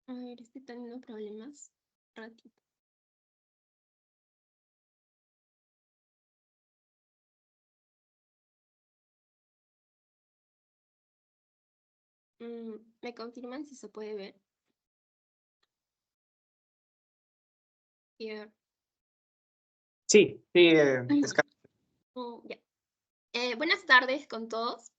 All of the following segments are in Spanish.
A ver, estoy teniendo problemas. Ratito. ¿Me confirman si se puede ver? Yeah. Sí, Ya. Buenas tardes con todos.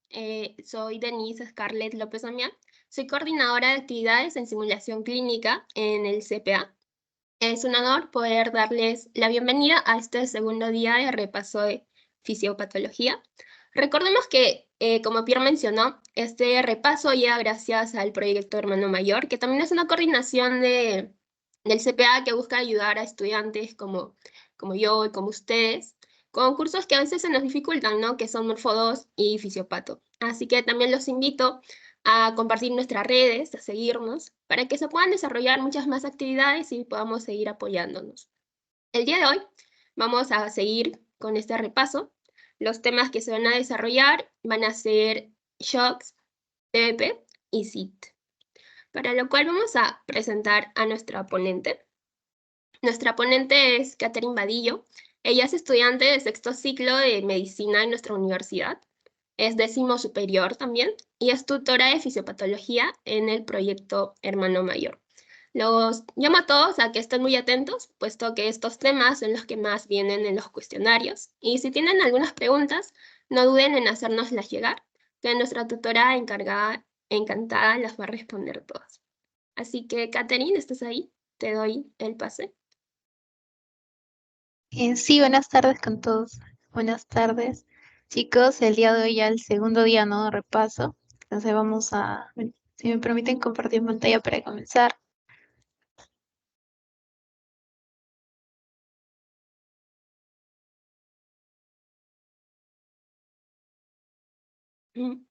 Soy Denise Scarlett López Damián. Soy coordinadora de actividades en simulación clínica en el CPA. Es un honor poder darles la bienvenida a este segundo día de repaso de fisiopatología. Recordemos que, como Pierre mencionó, este repaso llega gracias al proyecto Hermano Mayor, que también es una coordinación del CPA que busca ayudar a estudiantes como yo y como ustedes, con cursos que a veces se nos dificultan, ¿no? Que son Morfo 2 y Fisiopato. Así que también los invito a compartir nuestras redes, a seguirnos, para que se puedan desarrollar muchas más actividades y podamos seguir apoyándonos. El día de hoy vamos a seguir con este repaso. Los temas que se van a desarrollar van a ser shocks, TBP y SIT, para lo cual vamos a presentar a nuestra ponente. Nuestra ponente es Catherine Vadillo. Ella es estudiante de sexto ciclo de medicina en nuestra universidad. Es 10º superior también y es tutora de fisiopatología en el proyecto Hermano Mayor. Los llamo a todos a que estén muy atentos, puesto que estos temas son los que más vienen en los cuestionarios. Y si tienen algunas preguntas, no duden en hacérnoslas llegar, que nuestra tutora encantada las va a responder todas. Así que, Catherine, ¿estás ahí? Te doy el pase. Sí, buenas tardes con todos. Buenas tardes, chicos. El día de hoy ya el segundo día, ¿no? De repaso. Entonces vamos a, bueno, si me permiten compartir pantalla para comenzar.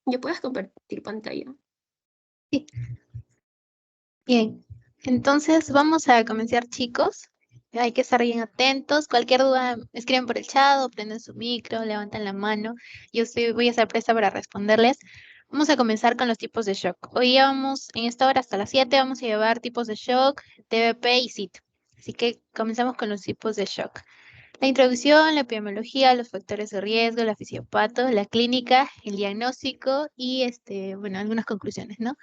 ¿Ya puedes compartir pantalla? Sí. Bien. Entonces vamos a comenzar, chicos. Hay que estar bien atentos. Cualquier duda, escriben por el chat o prenden su micro, levantan la mano. Voy a estar presta para responderles. Vamos a comenzar con los tipos de shock. Hoy ya vamos, en esta hora hasta las 7, vamos a llevar tipos de shock, TBP y SIT. Así que comenzamos con los tipos de shock. La introducción, la epidemiología, los factores de riesgo, la fisiopato, la clínica, el diagnóstico y bueno, algunas conclusiones, ¿no?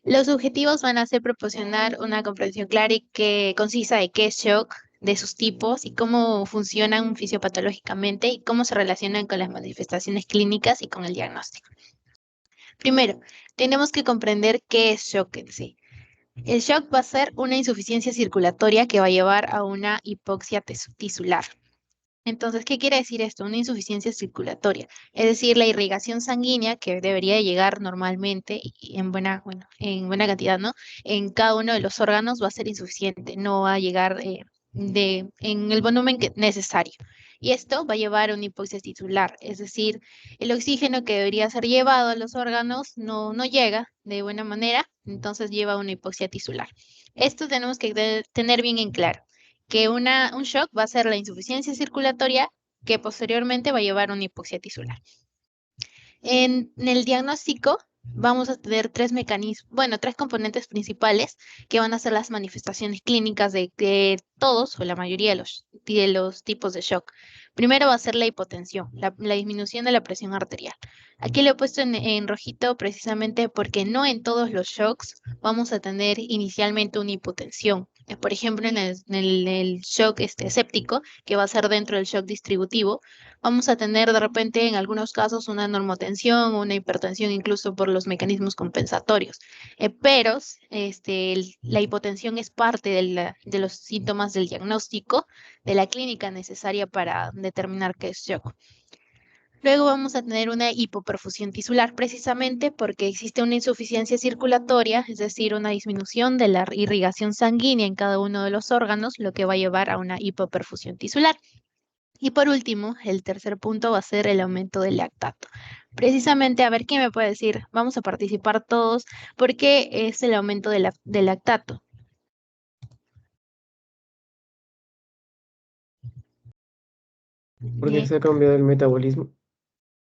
Los objetivos van a ser proporcionar una comprensión clara y concisa de qué es shock, de sus tipos y cómo funcionan fisiopatológicamente y cómo se relacionan con las manifestaciones clínicas y con el diagnóstico. Primero, tenemos que comprender qué es shock en sí. El shock va a ser una insuficiencia circulatoria que va a llevar a una hipoxia tisular. Entonces, ¿qué quiere decir esto? Una insuficiencia circulatoria, es decir, la irrigación sanguínea que debería llegar normalmente y en buena cantidad, ¿no? En cada uno de los órganos va a ser insuficiente, no va a llegar en el volumen necesario. Y esto va a llevar a una hipoxia tisular, es decir, el oxígeno que debería ser llevado a los órganos no llega de buena manera, entonces lleva a una hipoxia tisular. Esto tenemos que tener bien en claro que un shock va a ser la insuficiencia circulatoria que posteriormente va a llevar a una hipoxia tisular. En el diagnóstico vamos a tener tres componentes principales que van a ser las manifestaciones clínicas de todos o la mayoría de los tipos de shock. Primero va a ser la hipotensión, la disminución de la presión arterial. Aquí lo he puesto en rojito precisamente porque no en todos los shocks vamos a tener inicialmente una hipotensión. Por ejemplo, en el shock séptico, que va a ser dentro del shock distributivo, vamos a tener de repente en algunos casos una normotensión o una hipertensión incluso por los mecanismos compensatorios. Pero la hipotensión es parte de los síntomas del diagnóstico de la clínica necesaria para determinar qué es shock. Luego vamos a tener una hipoperfusión tisular, precisamente porque existe una insuficiencia circulatoria, es decir, una disminución de la irrigación sanguínea en cada uno de los órganos, lo que va a llevar a una hipoperfusión tisular. Y por último, el tercer punto va a ser el aumento del lactato. Precisamente, a ver quién me puede decir, vamos a participar todos, ¿por qué es el aumento del lactato? Porque se ha cambiado el metabolismo.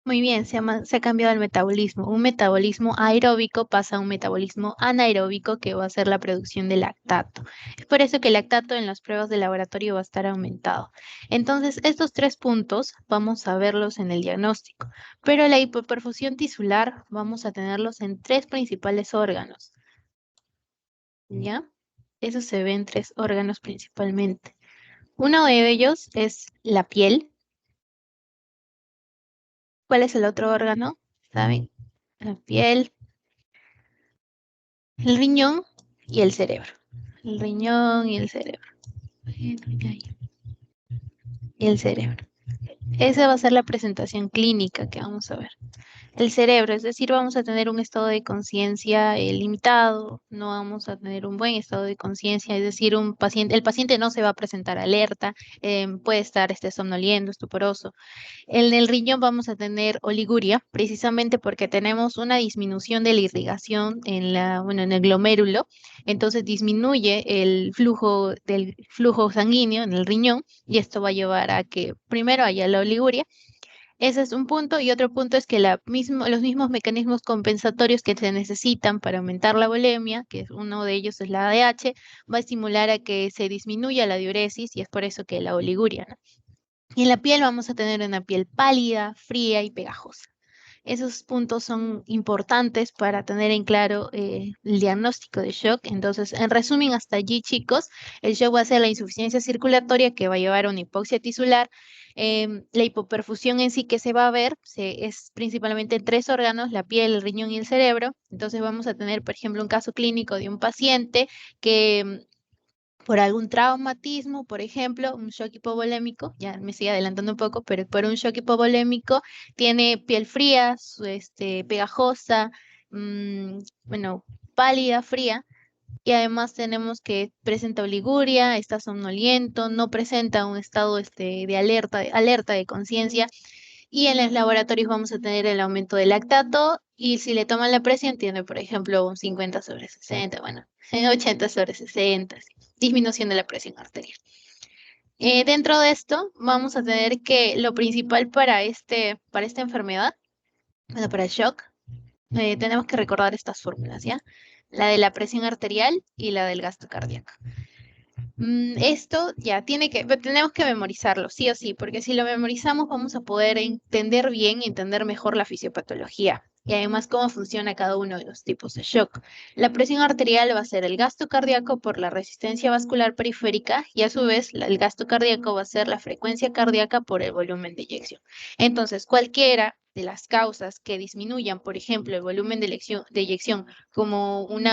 Muy bien, se ha cambiado el metabolismo. Un metabolismo aeróbico pasa a un metabolismo anaeróbico que va a ser la producción de lactato. Es por eso que el lactato en las pruebas de laboratorio va a estar aumentado. Entonces, estos 3 puntos vamos a verlos en el diagnóstico, pero la hipoperfusión tisular vamos a tenerlos en 3 principales órganos. ¿Ya? Eso se ve en 3 órganos principalmente. Uno de ellos es la piel. ¿Cuál es el otro órgano? ¿Saben? La piel, el riñón y el cerebro. El riñón y el cerebro. Y el cerebro. Esa va a ser la presentación clínica que vamos a ver. El cerebro, es decir, vamos a tener un estado de conciencia limitado, no vamos a tener un buen estado de conciencia, es decir, el paciente no se va a presentar alerta, puede estar somnoliento, estuporoso. En el riñón vamos a tener oliguria, precisamente porque tenemos una disminución de la irrigación en el glomérulo, entonces disminuye el flujo del flujo sanguíneo en el riñón y esto va a llevar a que primero haya la oliguria. Ese es un punto y otro punto es que los mismos mecanismos compensatorios que se necesitan para aumentar la volemia, que uno de ellos es la ADH, va a estimular a que se disminuya la diuresis y es por eso que la oliguria, ¿no? Y en la piel vamos a tener una piel pálida, fría y pegajosa. Esos puntos son importantes para tener en claro el diagnóstico de shock. Entonces, en resumen, hasta allí, chicos, el shock va a ser la insuficiencia circulatoria que va a llevar a una hipoxia tisular. La hipoperfusión en sí que se va a ver es principalmente en 3 órganos, la piel, el riñón y el cerebro. Entonces, vamos a tener, por ejemplo, un caso clínico de un paciente que por algún traumatismo, por ejemplo, un shock hipovolémico, ya me estoy adelantando un poco, pero por un shock hipovolémico tiene piel fría, pegajosa, bueno, pálida, fría, y además tenemos que presenta oliguria, está somnoliento, no presenta un estado de alerta de conciencia, y en los laboratorios vamos a tener el aumento del lactato, y si le toman la presión, tiene, por ejemplo, un 50/60, bueno, 80/60, así, disminución de la presión arterial. Dentro de esto, vamos a tener que lo principal para esta enfermedad, bueno, para el shock, tenemos que recordar estas fórmulas, ¿ya? La de la presión arterial y la del gasto cardíaco. Esto ya tenemos que memorizarlo, sí o sí, porque si lo memorizamos vamos a poder entender bien y entender mejor la fisiopatología y además cómo funciona cada uno de los tipos de shock. La presión arterial va a ser el gasto cardíaco por la resistencia vascular periférica y a su vez el gasto cardíaco va a ser la frecuencia cardíaca por el volumen de eyección. Entonces, cualquiera de las causas que disminuyan, por ejemplo, el volumen de eyección como un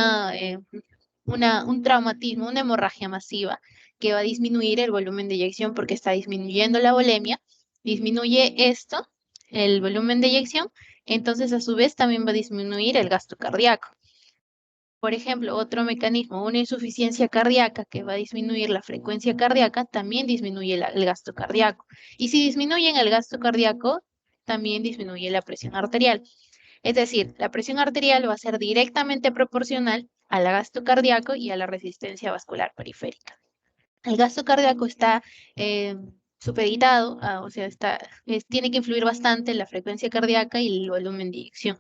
traumatismo, una hemorragia masiva, que va a disminuir el volumen de eyección porque está disminuyendo la volemia, disminuye esto, el volumen de eyección, entonces a su vez también va a disminuir el gasto cardíaco. Por ejemplo, otro mecanismo, una insuficiencia cardíaca que va a disminuir la frecuencia cardíaca, también disminuye el gasto cardíaco. Y si disminuyen el gasto cardíaco, también disminuye la presión arterial. Es decir, la presión arterial va a ser directamente proporcional al gasto cardíaco y a la resistencia vascular periférica. El gasto cardíaco está supeditado, o sea, tiene que influir bastante en la frecuencia cardíaca y el volumen de eyección.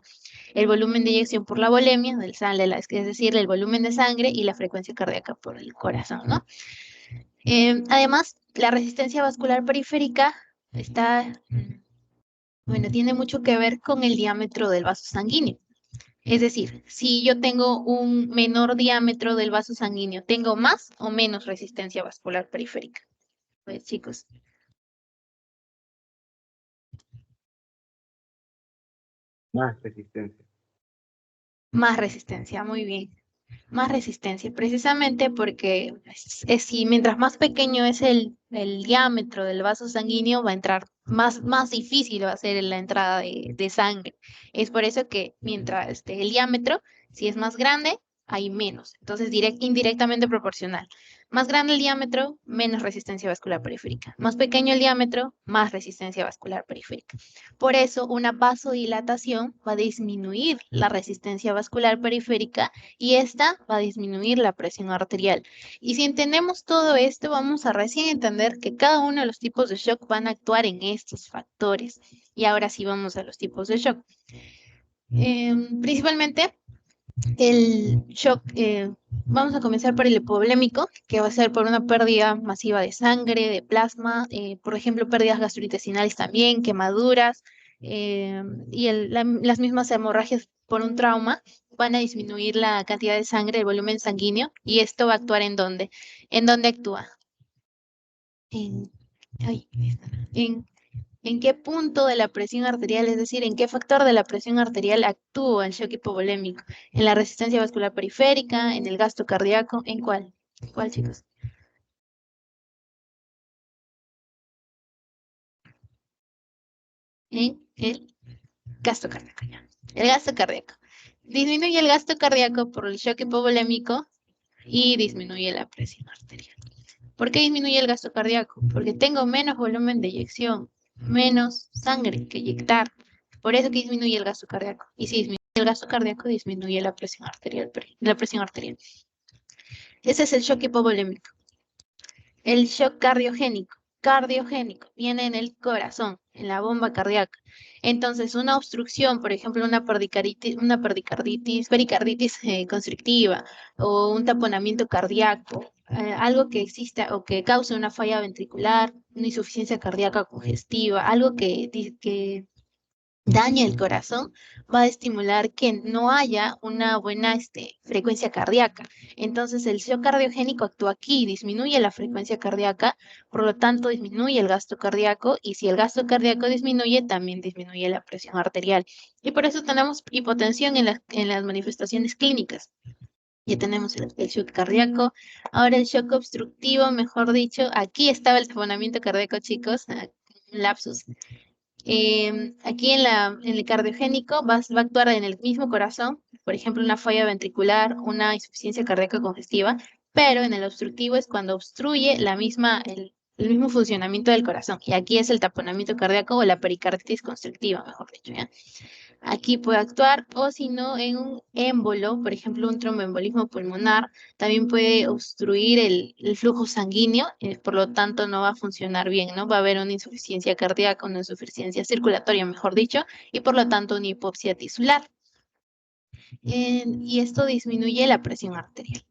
El volumen de eyección por la volemia del sangre, es decir, el volumen de sangre y la frecuencia cardíaca por el corazón, ¿no? Además, la resistencia vascular periférica tiene mucho que ver con el diámetro del vaso sanguíneo. Es decir, si yo tengo un menor diámetro del vaso sanguíneo, ¿tengo más o menos resistencia vascular periférica? Pues chicos. Más resistencia. Más resistencia, muy bien. Más resistencia, precisamente porque si mientras más pequeño es el diámetro del vaso sanguíneo, va a entrar más difícil va a ser la entrada de sangre. Es por eso que mientras el diámetro, si es más grande, hay menos. Entonces, indirectamente proporcional. Más grande el diámetro, menos resistencia vascular periférica. Más pequeño el diámetro, más resistencia vascular periférica. Por eso, una vasodilatación va a disminuir la resistencia vascular periférica y esta va a disminuir la presión arterial. Y si entendemos todo esto, vamos a recién entender que cada uno de los tipos de shock van a actuar en estos factores. Y ahora sí vamos a los tipos de shock. Principalmente, el shock, vamos a comenzar por el hipovolémico, que va a ser por una pérdida masiva de sangre, de plasma, por ejemplo, pérdidas gastrointestinales también, quemaduras, y las mismas hemorragias por un trauma van a disminuir la cantidad de sangre, el volumen sanguíneo, y esto va a actuar ¿en dónde? ¿En dónde actúa? Ay, ¿en qué punto de la presión arterial, es decir, en qué factor de la presión arterial actúa el shock hipovolémico? ¿En la resistencia vascular periférica? ¿En el gasto cardíaco? ¿En cuál? ¿Cuál, chicos? En el gasto cardíaco. Ya. El gasto cardíaco. Disminuye el gasto cardíaco por el shock hipovolémico y disminuye la presión arterial. ¿Por qué disminuye el gasto cardíaco? Porque tengo menos volumen de eyección, menos sangre que inyectar. Por eso que disminuye el gasto cardíaco. Y si disminuye el gasto cardíaco, disminuye la presión arterial. Ese es el shock hipovolémico. El shock cardiogénico. Cardiogénico viene en el corazón, en la bomba cardíaca. Entonces, una obstrucción, por ejemplo, una pericarditis constrictiva o un taponamiento cardíaco, algo que exista o que cause una falla ventricular, una insuficiencia cardíaca congestiva, algo que daña el corazón, va a estimular que no haya una buena frecuencia cardíaca. Entonces, el shock cardiogénico actúa aquí, disminuye la frecuencia cardíaca, por lo tanto, disminuye el gasto cardíaco, y si el gasto cardíaco disminuye, también disminuye la presión arterial. Y por eso tenemos hipotensión en las manifestaciones clínicas. Ya tenemos el shock cardíaco. Ahora el shock obstructivo, mejor dicho, aquí estaba el taponamiento cardíaco, chicos, lapsus. Aquí en el cardiogénico va a actuar en el mismo corazón, por ejemplo, una falla ventricular, una insuficiencia cardíaca congestiva, pero en el obstructivo es cuando obstruye el mismo funcionamiento del corazón. Y aquí es el taponamiento cardíaco o la pericarditis constrictiva, mejor dicho, ¿ya? Aquí puede actuar, o si no, en un émbolo, por ejemplo, un tromboembolismo pulmonar, también puede obstruir el flujo sanguíneo, por lo tanto no va a funcionar bien, ¿no? Va a haber una insuficiencia cardíaca, una insuficiencia circulatoria, mejor dicho, y por lo tanto una hipopsia tisular. Y esto disminuye la presión arterial.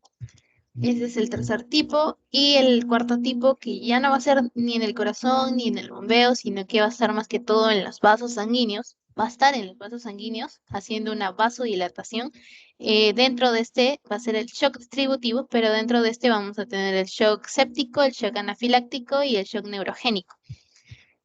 Ese es el tercer tipo. Y el cuarto tipo, que ya no va a ser ni en el corazón ni en el bombeo, sino que va a estar más que todo en los vasos sanguíneos. Va a estar en los vasos sanguíneos haciendo una vasodilatación. Dentro de este va a ser el shock distributivo, pero dentro de este vamos a tener el shock séptico, el shock anafiláctico y el shock neurogénico.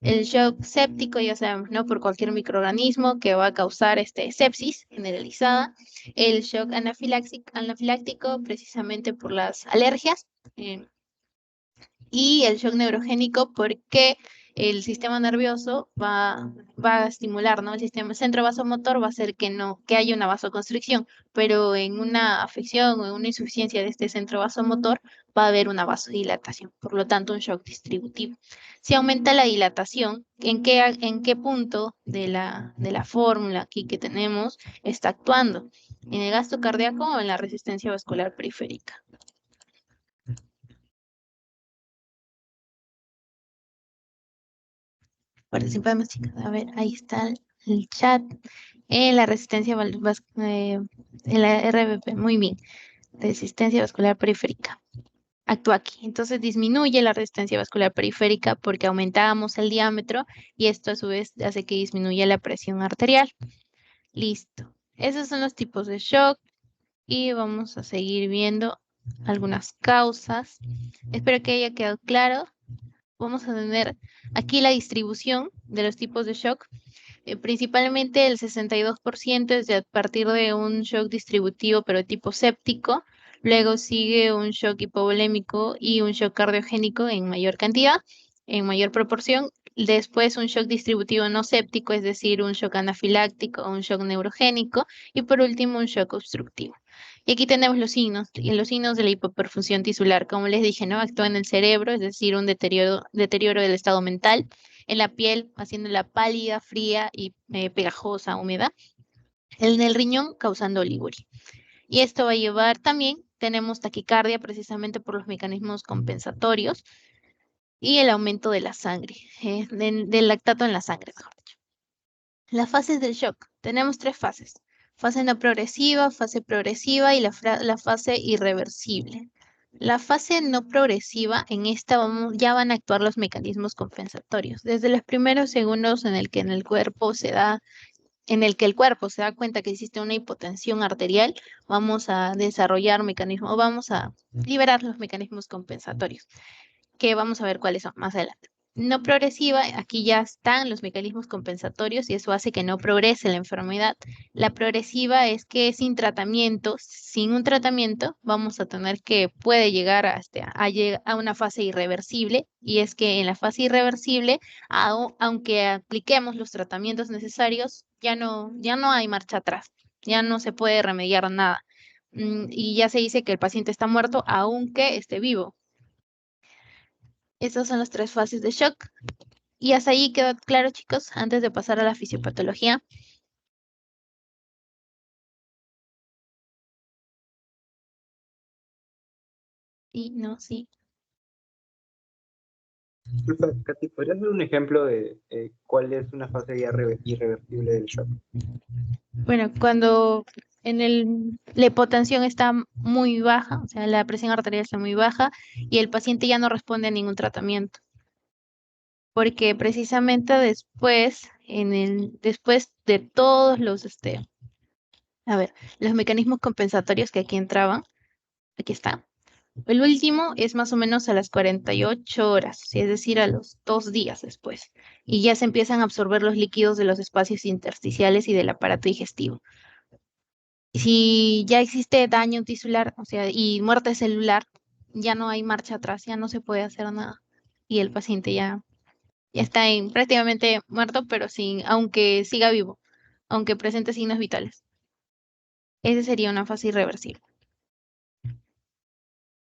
El shock séptico, ya sabemos, ¿no? Por cualquier microorganismo que va a causar sepsis generalizada. El shock anafiláctico, precisamente por las alergias. Y el shock neurogénico, porque el sistema nervioso va a estimular, ¿no? El sistema centro vasomotor va a hacer que haya una vasoconstricción, pero en una afección o en una insuficiencia de este centro vasomotor va a haber una vasodilatación, por lo tanto un shock distributivo. Si aumenta la dilatación, ¿en qué punto de la fórmula aquí que tenemos está actuando? ¿En el gasto cardíaco o en la resistencia vascular periférica? Participamos, chicos. A ver, ahí está el chat. En la resistencia en la RVP, muy bien. Resistencia vascular periférica. Actúa aquí. Entonces disminuye la resistencia vascular periférica porque aumentábamos el diámetro y esto a su vez hace que disminuya la presión arterial. Listo. Esos son los tipos de shock y vamos a seguir viendo algunas causas. Espero que haya quedado claro. Vamos a tener aquí la distribución de los tipos de shock. Principalmente el 62% es a partir de un shock distributivo, pero de tipo séptico. Luego sigue un shock hipovolémico y un shock cardiogénico en mayor cantidad, en mayor proporción. Después un shock distributivo no séptico, es decir, un shock anafiláctico o un shock neurogénico. Y por último, un shock obstructivo. Y aquí tenemos los signos, y los signos de la hipoperfusión tisular. Como les dije, ¿no? Actúa en el cerebro, es decir, un deterioro del estado mental, en la piel, haciéndola pálida, fría y pegajosa, húmeda, en el riñón, causando oliguria. Y esto va a llevar también, tenemos taquicardia precisamente por los mecanismos compensatorios y el aumento de la sangre, del lactato en la sangre, mejor dicho. Las fases del shock. Tenemos 3 fases. Fase no progresiva, fase progresiva y la fase irreversible. La fase no progresiva, en esta ya van a actuar los mecanismos compensatorios. Desde los primeros segundos en el que el cuerpo se da cuenta que existe una hipotensión arterial, vamos a desarrollar mecanismos, vamos a liberar los mecanismos compensatorios, que vamos a ver cuáles son más adelante. No progresiva, aquí ya están los mecanismos compensatorios y eso hace que no progrese la enfermedad. La progresiva es que sin un tratamiento, vamos a tener que puede llegar a una fase irreversible, y es que en la fase irreversible, aunque apliquemos los tratamientos necesarios, ya no hay marcha atrás, ya no se puede remediar nada. Y ya se dice que el paciente está muerto aunque esté vivo. Esas son las 3 fases de shock. Y hasta ahí quedó claro, chicos, antes de pasar a la fisiopatología. Y no, sí. Disculpa, Katy, ¿podrías dar un ejemplo de cuál es una fase ya irreversible del shock? Bueno, cuando la hipotensión está muy baja, o sea, la presión arterial está muy baja y el paciente ya no responde a ningún tratamiento. Porque precisamente después de todos los mecanismos compensatorios que aquí entraban, aquí está. El último es más o menos a las 48 horas, es decir, a los 2 días después. Y ya se empiezan a absorber los líquidos de los espacios intersticiales y del aparato digestivo. Si ya existe daño tisular, o sea, y muerte celular, ya no hay marcha atrás, ya no se puede hacer nada. Y el paciente ya está prácticamente muerto, pero aunque siga vivo, aunque presente signos vitales. Esa sería una fase irreversible.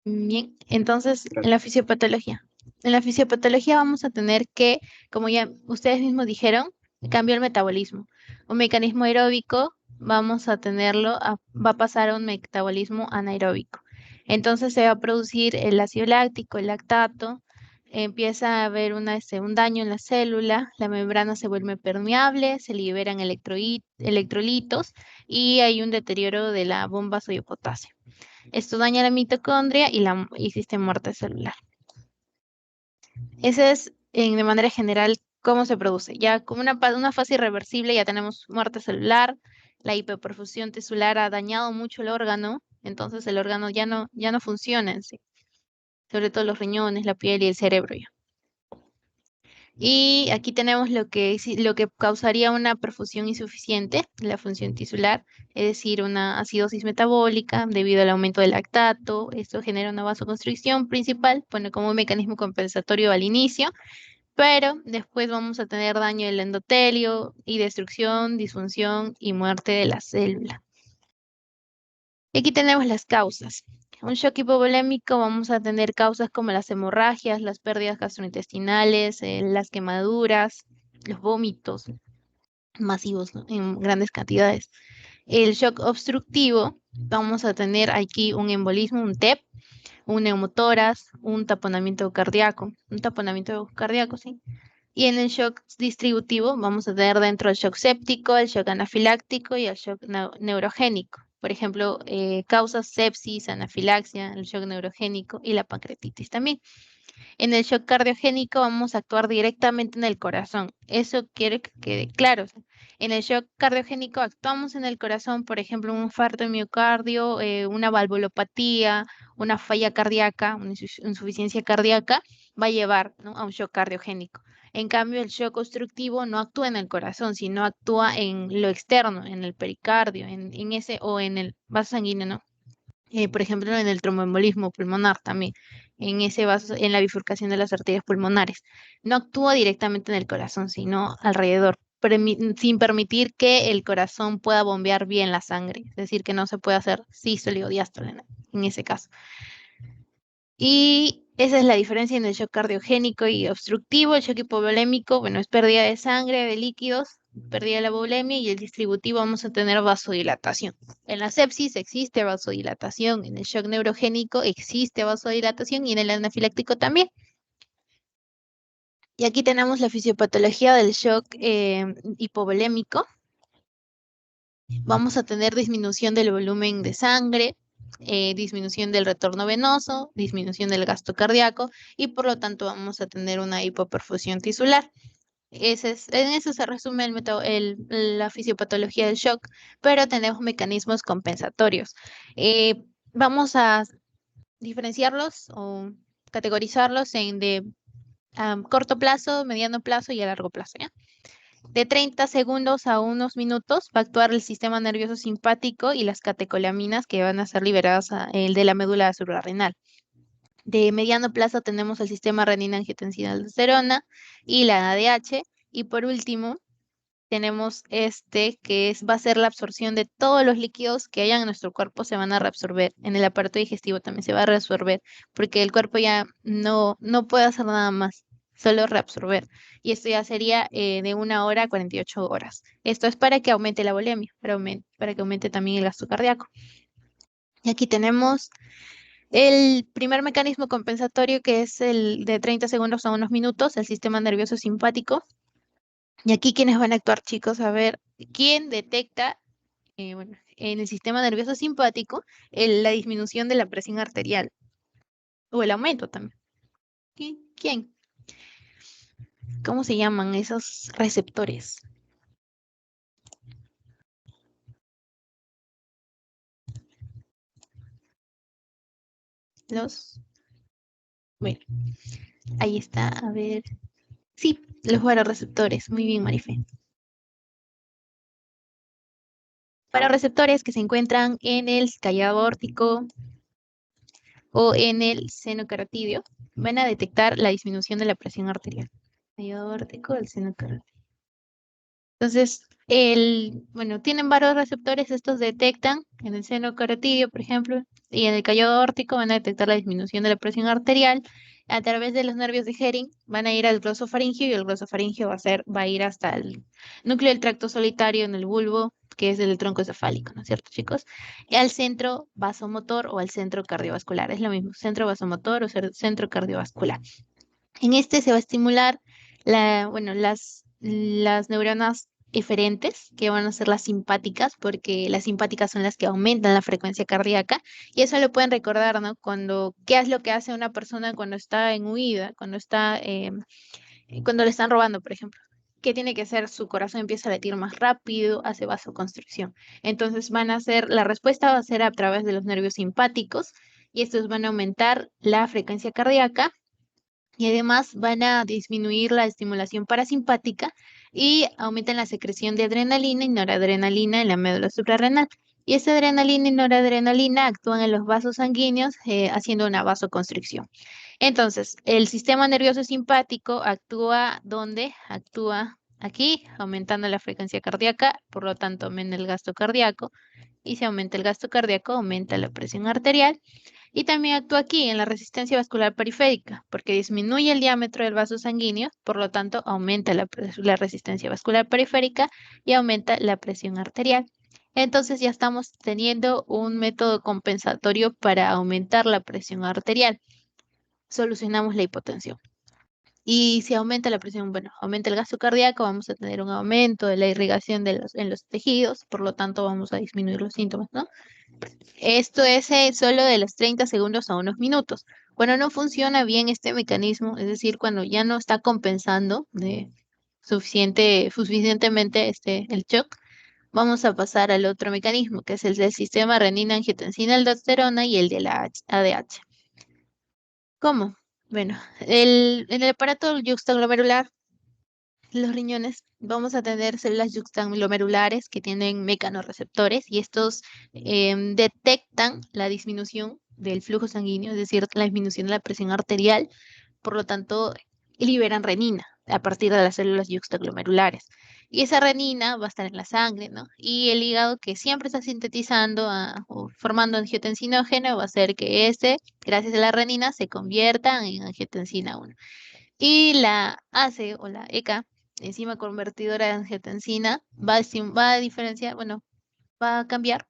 Bien, entonces en la fisiopatología. En la fisiopatología vamos a tener que, como ya ustedes mismos dijeron, cambio el metabolismo. Un mecanismo aeróbico va a pasar a un metabolismo anaeróbico. Entonces se va a producir el ácido láctico, el lactato, empieza a haber un daño en la célula, la membrana se vuelve permeable, se liberan electrolitos y hay un deterioro de la bomba sodio-potasio. Esto daña la mitocondria y existe muerte celular. Ese es, de manera general, cómo se produce. Ya como una fase irreversible, ya tenemos muerte celular, la hipoperfusión tisular ha dañado mucho el órgano, entonces el órgano ya no funciona en sí, sobre todo los riñones, la piel y el cerebro ya. Y aquí tenemos lo que causaría una perfusión insuficiente, la función tisular, es decir, una acidosis metabólica debido al aumento del lactato. Esto genera una vasoconstricción principal, pone como un mecanismo compensatorio al inicio, pero después vamos a tener daño del endotelio y destrucción, disfunción y muerte de la célula. Y aquí tenemos las causas. Un shock hipovolémico vamos a tener causas como las hemorragias, las pérdidas gastrointestinales, las quemaduras, los vómitos masivos, ¿no?, en grandes cantidades. El shock obstructivo, vamos a tener aquí un embolismo, un TEP, un neumotórax, un taponamiento cardíaco, sí. Y en el shock distributivo vamos a tener dentro el shock séptico, el shock anafiláctico y el shock neurogénico. Por ejemplo, causas sepsis, anafilaxia, el shock neurogénico y la pancreatitis también. En el shock cardiogénico vamos a actuar directamente en el corazón. Eso quiere que quede claro. En el shock cardiogénico actuamos en el corazón, por ejemplo, un infarto de miocardio, una valvulopatía, una falla cardíaca, una insuficiencia cardíaca, va a llevar, ¿no?, a un shock cardiogénico. En cambio, el shock obstructivo no actúa en el corazón, sino actúa en lo externo, en el pericardio, o en el vaso sanguíneo, ¿no? Por ejemplo, en el tromboembolismo pulmonar también, en la bifurcación de las arterias pulmonares. No actúa directamente en el corazón, sino alrededor. sin permitir que el corazón pueda bombear bien la sangre, es decir, que no se puede hacer sístole o diástole en ese caso. Y esa es la diferencia en el shock cardiogénico y obstructivo. El shock hipovolémico, bueno, es pérdida de sangre, de líquidos, pérdida de la volemia, y el distributivo vamos a tener vasodilatación. En la sepsis existe vasodilatación, en el shock neurogénico existe vasodilatación y en el anafiláctico también. Y aquí tenemos la fisiopatología del shock hipovolémico. Vamos a tener disminución del volumen de sangre, disminución del retorno venoso, disminución del gasto cardíaco y por lo tanto vamos a tener una hipoperfusión tisular. En eso se resume la fisiopatología del shock, pero tenemos mecanismos compensatorios. Vamos a diferenciarlos o categorizarlos en de corto plazo, mediano plazo y a largo plazo, ¿ya? De 30 segundos a unos minutos va a actuar el sistema nervioso simpático y las catecolaminas que van a ser liberadas el de la médula suprarrenal. De mediano plazo tenemos el sistema renina-angiotensina-aldosterona y la ADH. Y por último, tenemos va a ser la absorción de todos los líquidos que hayan en nuestro cuerpo, se van a reabsorber. En el aparato digestivo también se va a reabsorber, porque el cuerpo ya no puede hacer nada más, solo reabsorber. Y esto ya sería de 1 hora a 48 horas. Esto es para que aumente la volemia, para que aumente también el gasto cardíaco. Y aquí tenemos el primer mecanismo compensatorio, que es el de 30 segundos a unos minutos, el sistema nervioso simpático. Y aquí, ¿quiénes van a actuar, chicos? A ver, ¿quién detecta en el sistema nervioso simpático la disminución de la presión arterial? O el aumento también. ¿Quién? ¿Cómo se llaman esos receptores? Bueno, ahí está, a ver. Sí, los baroreceptores. Muy bien, Marife. Baroreceptores que se encuentran en el callado aórtico o en el seno carotidio van a detectar la disminución de la presión arterial. Callado aórtico, el seno carotidio. Entonces, tienen varios receptores, estos detectan en el seno carotidio, por ejemplo, y en el callado aórtico van a detectar la disminución de la presión arterial. A través de los nervios de Hering van a ir al glosofaringio y el glosofaringio va a ir hasta el núcleo del tracto solitario en el bulbo, que es el tronco encefálico, ¿no es cierto, chicos? Y al centro vasomotor o al centro cardiovascular, es lo mismo, centro vasomotor o centro cardiovascular. En este se va a estimular las neuronas eferentes, que van a ser las simpáticas, porque las simpáticas son las que aumentan la frecuencia cardíaca, y eso lo pueden recordar, ¿no? ¿Qué es lo que hace una persona cuando está en huida, cuando le están robando, por ejemplo? ¿Qué tiene que hacer? Su corazón empieza a latir más rápido, hace vasoconstricción. Entonces la respuesta va a ser a través de los nervios simpáticos, y estos van a aumentar la frecuencia cardíaca. Y además van a disminuir la estimulación parasimpática y aumentan la secreción de adrenalina y noradrenalina en la médula suprarrenal. Y esa adrenalina y noradrenalina actúan en los vasos sanguíneos haciendo una vasoconstricción. Entonces, el sistema nervioso simpático actúa ¿dónde? Actúa aquí, aumentando la frecuencia cardíaca, por lo tanto aumenta el gasto cardíaco. Y si aumenta el gasto cardíaco, aumenta la presión arterial. Y también actúa aquí en la resistencia vascular periférica, porque disminuye el diámetro del vaso sanguíneo, por lo tanto aumenta la resistencia vascular periférica y aumenta la presión arterial. Entonces ya estamos teniendo un método compensatorio para aumentar la presión arterial. Solucionamos la hipotensión. Y si aumenta la presión, aumenta el gasto cardíaco, vamos a tener un aumento de la irrigación en los tejidos, por lo tanto vamos a disminuir los síntomas, ¿no? Esto es solo de los 30 segundos a unos minutos. Cuando no funciona bien este mecanismo, es decir, cuando ya no está compensando suficientemente el shock, vamos a pasar al otro mecanismo, que es el del sistema renina-angiotensina-aldosterona y el de la ADH. ¿Cómo? Bueno, en el aparato yuxtaglomerular, los riñones, vamos a tener células yuxtaglomerulares que tienen mecanorreceptores y estos detectan la disminución del flujo sanguíneo, es decir, la disminución de la presión arterial, por lo tanto, liberan renina a partir de las células yuxtaglomerulares. Y esa renina va a estar en la sangre, ¿no? Y el hígado que siempre está sintetizando o formando angiotensinógeno va a hacer que gracias a la renina, se convierta en angiotensina 1. Y la ACE o la ECA, enzima convertidora de angiotensina, va a diferenciar, bueno, va a cambiar,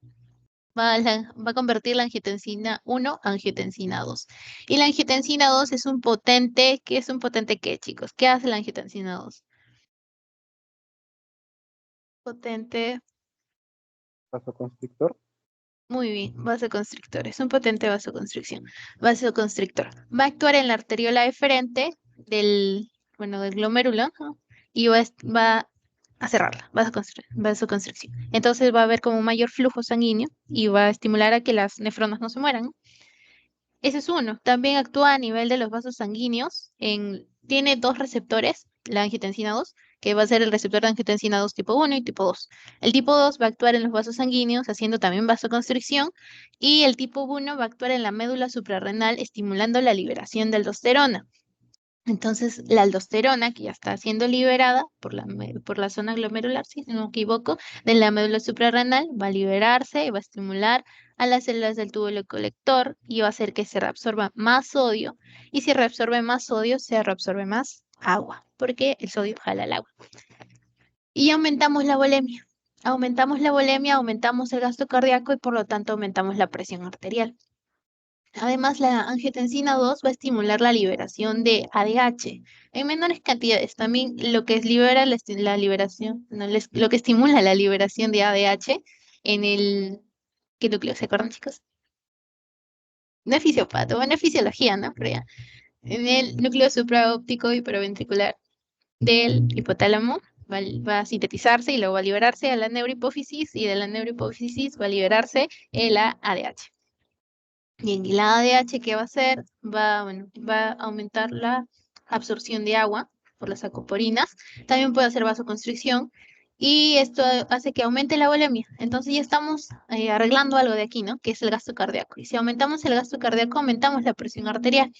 va a convertir la angiotensina 1 a angiotensina 2. Y la angiotensina 2 es un potente, ¿qué es un potente qué, chicos? ¿Qué hace la angiotensina 2? Potente, Vasoconstrictor. muy bien, vasoconstrictor, es un potente vasoconstrictor. Va a actuar en la arteriola eferente del glomérulo, ¿no? Y va a cerrarla, vasoconstricción. Entonces va a haber como mayor flujo sanguíneo y va a estimular a que las nefronas no se mueran, ¿no? Ese es uno. También actúa a nivel de los vasos sanguíneos. Tiene dos receptores, la angiotensina 2, que va a ser el receptor de angiotensina 2 tipo 1 y tipo 2. El tipo 2 va a actuar en los vasos sanguíneos, haciendo también vasoconstricción, y el tipo 1 va a actuar en la médula suprarrenal, estimulando la liberación de aldosterona. Entonces, la aldosterona, que ya está siendo liberada por la zona glomerular, si no me equivoco, de la médula suprarrenal, va a liberarse y va a estimular a las células del túbulo colector y va a hacer que se reabsorba más sodio. Y si reabsorbe más sodio, se reabsorbe más agua, porque el sodio jala el agua. Y aumentamos la volemia. Aumentamos la volemia, aumentamos el gasto cardíaco y por lo tanto aumentamos la presión arterial. Además, la angiotensina 2 va a estimular la liberación de ADH en menores cantidades. También lo que libera la liberación, no, lo que estimula la liberación de ADH en el... ¿Qué núcleo? ¿Se acuerdan, chicos? No es fisiopatía, bueno, es fisiología, ¿no? Pero ya. En el núcleo supraóptico hiperventricular del hipotálamo va a sintetizarse y luego va a liberarse a la neurohipófisis y de la neurohipófisis va a liberarse el ADH. Y la ADH, ¿qué va a hacer? Va a aumentar la absorción de agua por las acoporinas. También puede hacer vasoconstricción. Y esto hace que aumente la volemia. Entonces ya estamos arreglando algo de aquí, ¿no? Que es el gasto cardíaco. Y si aumentamos el gasto cardíaco, aumentamos la presión arterial.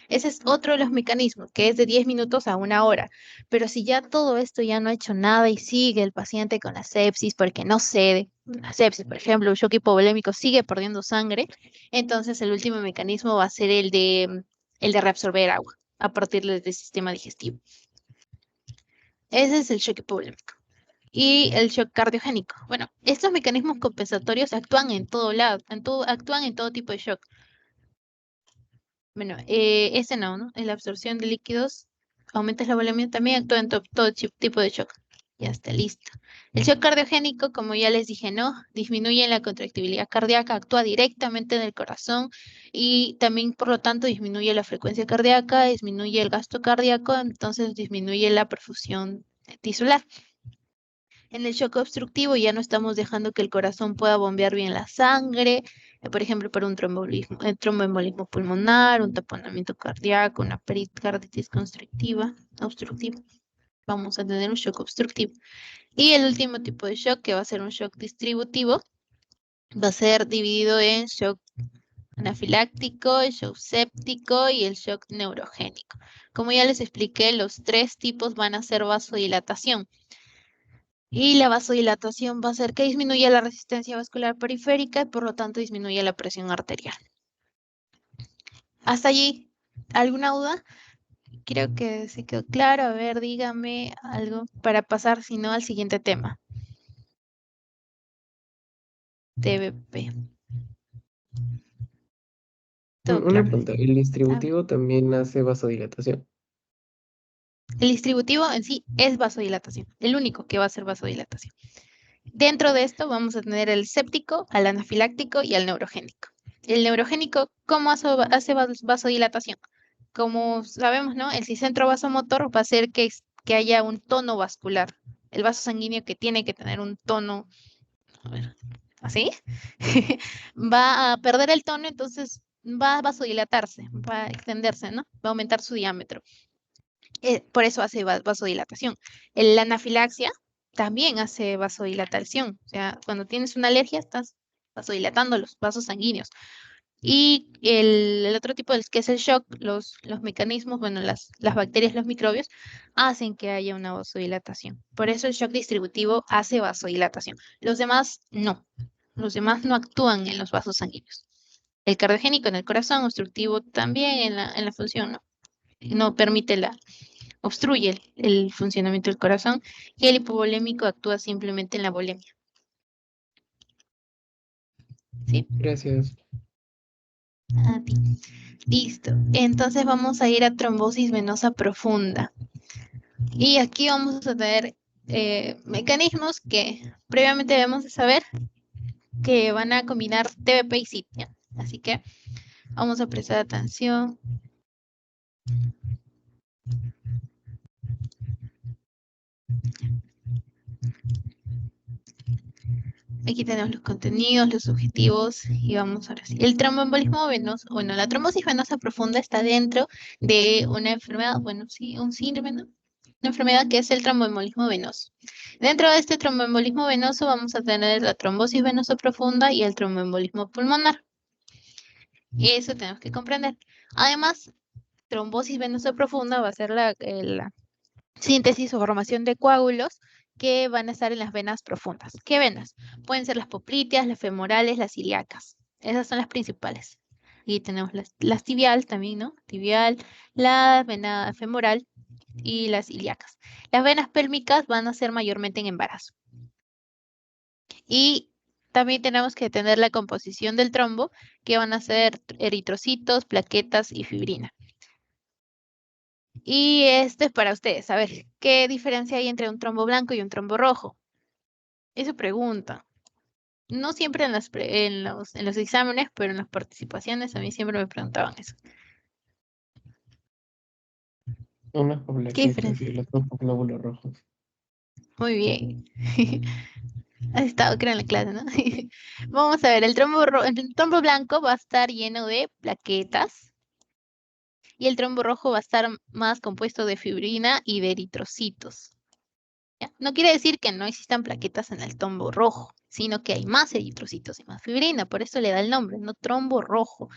Ese es otro de los mecanismos, que es de 10 minutos a 1 hora. Pero si ya todo esto ya no ha hecho nada y sigue el paciente con la sepsis porque no cede, la sepsis, por ejemplo, un shock hipovolémico sigue perdiendo sangre, entonces el último mecanismo va a ser el de reabsorber agua a partir del sistema digestivo. Ese es el shock hipovolémico. Y el shock cardiogénico. Bueno, estos mecanismos compensatorios actúan en todo lado, actúan en todo tipo de shock. Bueno, ese no, ¿no? En la absorción de líquidos aumenta la volemia, también actúa en todo tipo de shock. Ya está listo. El shock cardiogénico, como ya les dije, no, disminuye la contractibilidad cardíaca, actúa directamente en el corazón y también, por lo tanto, disminuye la frecuencia cardíaca, disminuye el gasto cardíaco, entonces disminuye la perfusión tisular. En el shock obstructivo ya no estamos dejando que el corazón pueda bombear bien la sangre, por ejemplo, por un tromboembolismo pulmonar, un taponamiento cardíaco, una pericarditis obstructiva. Vamos a tener un shock obstructivo. Y el último tipo de shock, que va a ser un shock distributivo, va a ser dividido en shock anafiláctico, el shock séptico y el shock neurogénico. Como ya les expliqué, los tres tipos van a ser vasodilatación. Y la vasodilatación va a hacer que disminuya la resistencia vascular periférica y por lo tanto disminuya la presión arterial. Hasta allí, ¿alguna duda? Creo que se quedó claro. A ver, dígame algo para pasar, si no, al siguiente tema. TBP. Todo Una claro. pregunta, ¿el distributivo también hace vasodilatación? El distributivo en sí es vasodilatación, el único que va a hacer vasodilatación. Dentro de esto vamos a tener el séptico, al anafiláctico y al neurogénico. El neurogénico, ¿cómo hace vasodilatación? Como sabemos, ¿no? El ciscentro vasomotor va a hacer que haya un tono vascular. El vaso sanguíneo que tiene que tener un tono, a ver, ¿así? Va a perder el tono, entonces va a vasodilatarse, va a extenderse, ¿no? Va a aumentar su diámetro. Por eso hace vasodilatación. La anafilaxia también hace vasodilatación. O sea, cuando tienes una alergia, estás vasodilatando los vasos sanguíneos. Y el otro tipo que es el shock, los mecanismos, bueno, las bacterias, los microbios, hacen que haya una vasodilatación. Por eso el shock distributivo hace vasodilatación. Los demás no. Los demás no actúan en los vasos sanguíneos. El cardiogénico en el corazón, obstructivo también en la función, ¿no? No permite obstruye el funcionamiento del corazón, y el hipovolémico actúa simplemente en la volemia. ¿Sí? Gracias. A ti. Listo. Entonces vamos a ir a trombosis venosa profunda. Y aquí vamos a tener mecanismos que previamente debemos de saber que van a combinar TBP y CIT, ¿ya? Así que vamos a prestar atención. Aquí tenemos los contenidos, los objetivos y vamos ahora sí. El tromboembolismo venoso, bueno, la trombosis venosa profunda está dentro de una enfermedad, bueno, sí, un síndrome, ¿no? Una enfermedad que es el tromboembolismo venoso. Dentro de este tromboembolismo venoso vamos a tener la trombosis venosa profunda y el tromboembolismo pulmonar. Y eso tenemos que comprender. Además, trombosis venosa profunda va a ser la síntesis o formación de coágulos que van a estar en las venas profundas. ¿Qué venas? Pueden ser las popliteas, las femorales, las ilíacas. Esas son las principales. Y tenemos las tibial también, ¿no? Tibial, la vena femoral y las ilíacas. Las venas pélvicas van a ser mayormente en embarazo. Y también tenemos que tener la composición del trombo, que van a ser eritrocitos, plaquetas y fibrina. Y este es para ustedes. A ver, ¿qué diferencia hay entre un trombo blanco y un trombo rojo? Esa pregunta. No siempre en los exámenes, pero en las participaciones a mí siempre me preguntaban eso. Unas por ¿Qué plaquetas diferencia? y el otro por glóbulos rojos. Muy bien. Has estado, creo, en la clase, ¿no? Vamos a ver, el trombo blanco va a estar lleno de plaquetas y el trombo rojo va a estar más compuesto de fibrina y de eritrocitos. ¿Ya? No quiere decir que no existan plaquetas en el trombo rojo, sino que hay más eritrocitos y más fibrina, por eso le da el nombre, no trombo rojo.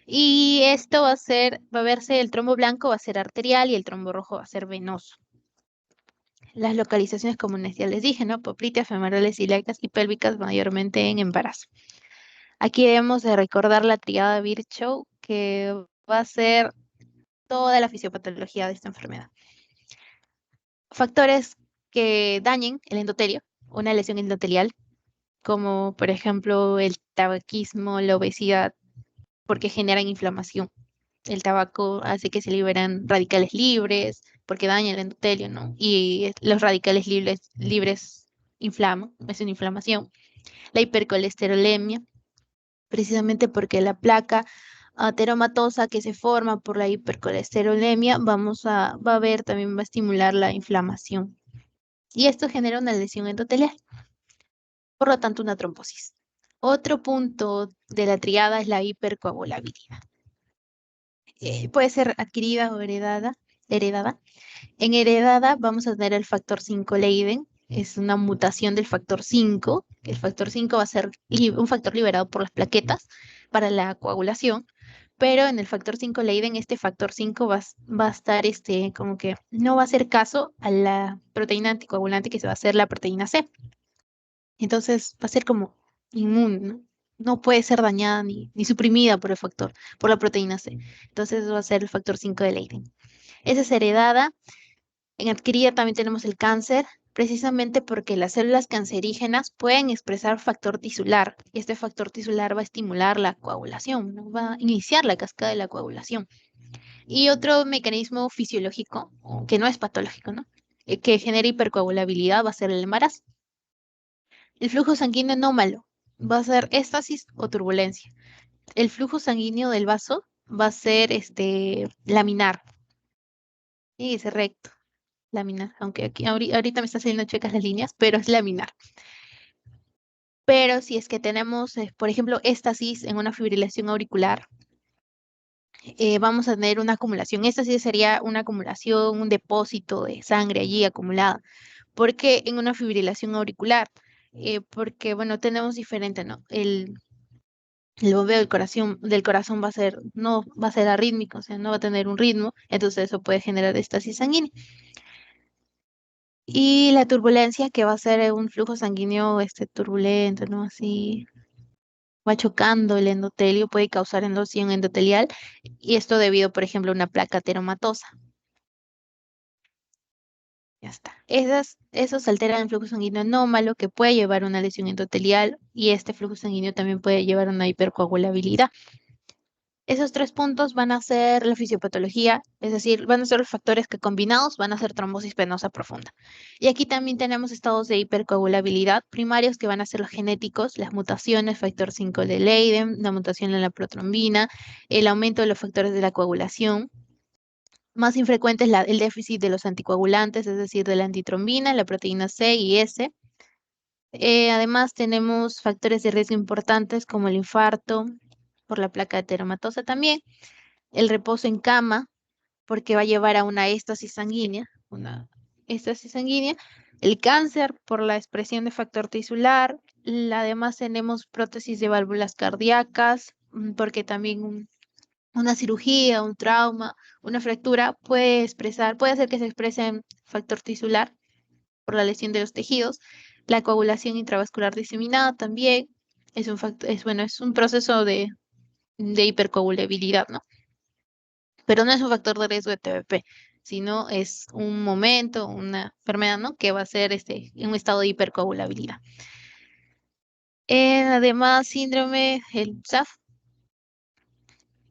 Y esto va a verse, el trombo blanco va a ser arterial y el trombo rojo va a ser venoso. Las localizaciones comunes, ya les dije, ¿no? Popliteas, femorales, ilíacas y pélvicas mayormente en embarazo. Aquí debemos de recordar la triada Virchow, que va a ser toda la fisiopatología de esta enfermedad. Factores que dañen el endotelio, una lesión endotelial, como por ejemplo el tabaquismo, la obesidad, porque generan inflamación. El tabaco hace que se liberan radicales libres, porque daña el endotelio, ¿no? Y los radicales libres inflaman, es una inflamación. La hipercolesterolemia, precisamente porque la placa ateromatosa que se forma por la hipercolesterolemia, va a ver, también va a estimular la inflamación. Y esto genera una lesión endotelial, por lo tanto una trombosis. Otro punto de la triada es la hipercoagulabilidad. Puede ser adquirida o heredada. En heredada vamos a tener el factor 5 Leiden, es una mutación del factor 5. El factor 5 va a ser un factor liberado por las plaquetas para la coagulación, pero en el factor 5 Leiden este factor 5 va a estar como que no va a hacer caso a la proteína anticoagulante que se va a hacer la proteína C. Entonces va a ser como inmune, ¿no? No puede ser dañada ni suprimida por la proteína C. Entonces va a ser el factor 5 de Leiden. Esa es heredada. En adquirida también tenemos el cáncer, precisamente porque las células cancerígenas pueden expresar factor tisular, y este factor tisular va a estimular la coagulación, ¿no? Va a iniciar la cascada de la coagulación. Y otro mecanismo fisiológico, que no es patológico, ¿no? Que genera hipercoagulabilidad va a ser el embarazo. El flujo sanguíneo anómalo va a ser éstasis o turbulencia. El flujo sanguíneo del vaso va a ser laminar. Y dice recto, laminar. Aunque aquí ahorita me está saliendo chuecas las líneas, pero es laminar. Pero si es que tenemos, por ejemplo, éstasis en una fibrilación auricular, vamos a tener una acumulación. Éstasis sería una acumulación, un depósito de sangre allí acumulada. ¿Por qué en una fibrilación auricular? Porque, bueno, tenemos diferente, ¿no? el bombeo del corazón no va a ser arrítmico, o sea, no va a tener un ritmo, entonces eso puede generar estasis sanguínea. Y la turbulencia, que va a ser un flujo sanguíneo turbulento, ¿no? Así va chocando el endotelio, puede causar endoción endotelial, y esto debido, por ejemplo, a una placa ateromatosa. Ya está. Esos alteran el flujo sanguíneo anómalo, que puede llevar a una lesión endotelial, y este flujo sanguíneo también puede llevar a una hipercoagulabilidad. Esos 3 puntos van a ser la fisiopatología, es decir, van a ser los factores que combinados van a hacer trombosis venosa profunda. Y aquí también tenemos estados de hipercoagulabilidad primarios, que van a ser los genéticos, las mutaciones, factor 5 de Leiden, la mutación en la protrombina, el aumento de los factores de la coagulación. Más infrecuente es el déficit de los anticoagulantes, es decir, de la antitrombina, la proteína C y S. Además, tenemos factores de riesgo importantes como el infarto por la placa ateromatosa también, el reposo en cama, porque va a llevar a una éstasis sanguínea, el cáncer por la expresión de factor tisular, además tenemos prótesis de válvulas cardíacas, porque también una cirugía, un trauma, una fractura puede hacer que se exprese en factor tisular por la lesión de los tejidos. La coagulación intravascular diseminada también es un proceso de hipercoagulabilidad, ¿no? Pero no es un factor de riesgo de TBP, sino es un momento, una enfermedad, ¿no? Que va a ser en un estado de hipercoagulabilidad. Además, el SAF,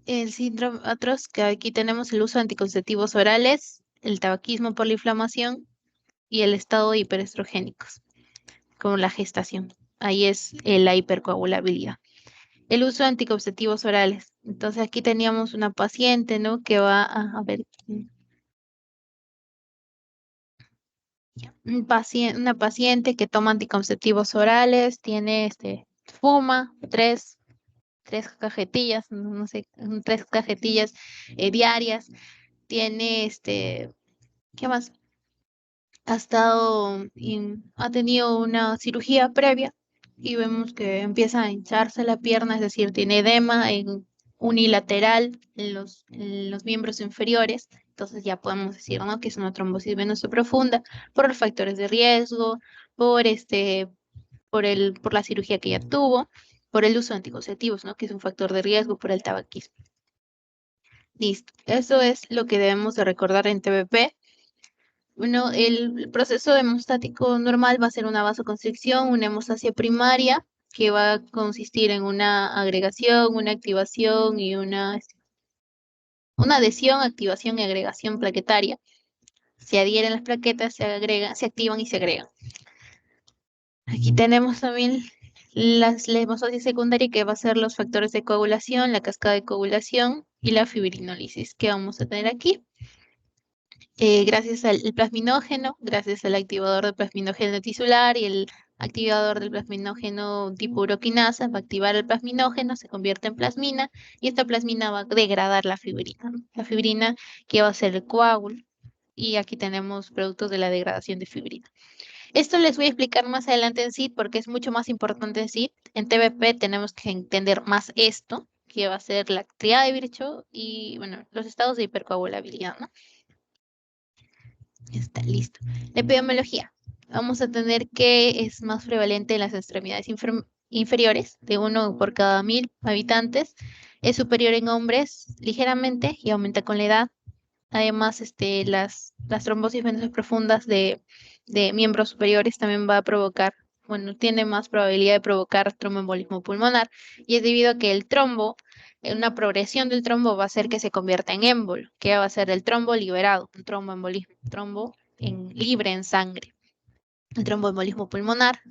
el síndrome otros, que aquí tenemos el uso de anticonceptivos orales, el tabaquismo por la inflamación y el estado de hiperestrogénicos, como la gestación. Ahí es la hipercoagulabilidad. El uso de anticonceptivos orales. Entonces aquí teníamos una paciente, ¿no? Que va a ver, una paciente que toma anticonceptivos orales, fuma tres cajetillas, no sé, 3 cajetillas diarias, tiene ¿qué más? Ha tenido una cirugía previa y vemos que empieza a hincharse la pierna, es decir, tiene edema unilateral en los miembros inferiores. Entonces ya podemos decir, ¿no? Que es una trombosis venosa profunda por los factores de riesgo, por por la cirugía que ya tuvo, por el uso de anticonceptivos, ¿no? Que es un factor de riesgo por el tabaquismo. Listo. Eso es lo que debemos de recordar en TBP. Bueno, el proceso hemostático normal va a ser una vasoconstricción, una hemostasia primaria, que va a consistir en una agregación, una activación y una adhesión, activación y agregación plaquetaria. Se adhieren las plaquetas, se activan y se agregan. Aquí tenemos también la hemostasi secundaria, que va a ser los factores de coagulación, la cascada de coagulación y la fibrinólisis, que vamos a tener aquí. Gracias al plasminógeno, gracias al activador del plasminógeno tisular y el activador del plasminógeno tipo uroquinasa, va a activar el plasminógeno, se convierte en plasmina y esta plasmina va a degradar la fibrina, ¿no? La fibrina, que va a ser el coágulo, y aquí tenemos productos de la degradación de fibrina. Esto les voy a explicar más adelante en SID porque es mucho más importante en SID. En TBP tenemos que entender más esto, que va a ser la triada de Virchow y, bueno, los estados de hipercoagulabilidad, ¿no? Está listo. La epidemiología. Vamos a tener que es más prevalente en las extremidades inferiores, de 1 por cada 1000 habitantes. Es superior en hombres ligeramente y aumenta con la edad. Además, las trombosis venosas profundas de miembros superiores también va a provocar, bueno, tiene más probabilidad de provocar tromboembolismo pulmonar, y es debido a que el trombo, una progresión del trombo va a hacer que se convierta en émbolo, que va a ser el trombo liberado, un tromboembolismo, libre en sangre. El tromboembolismo pulmonar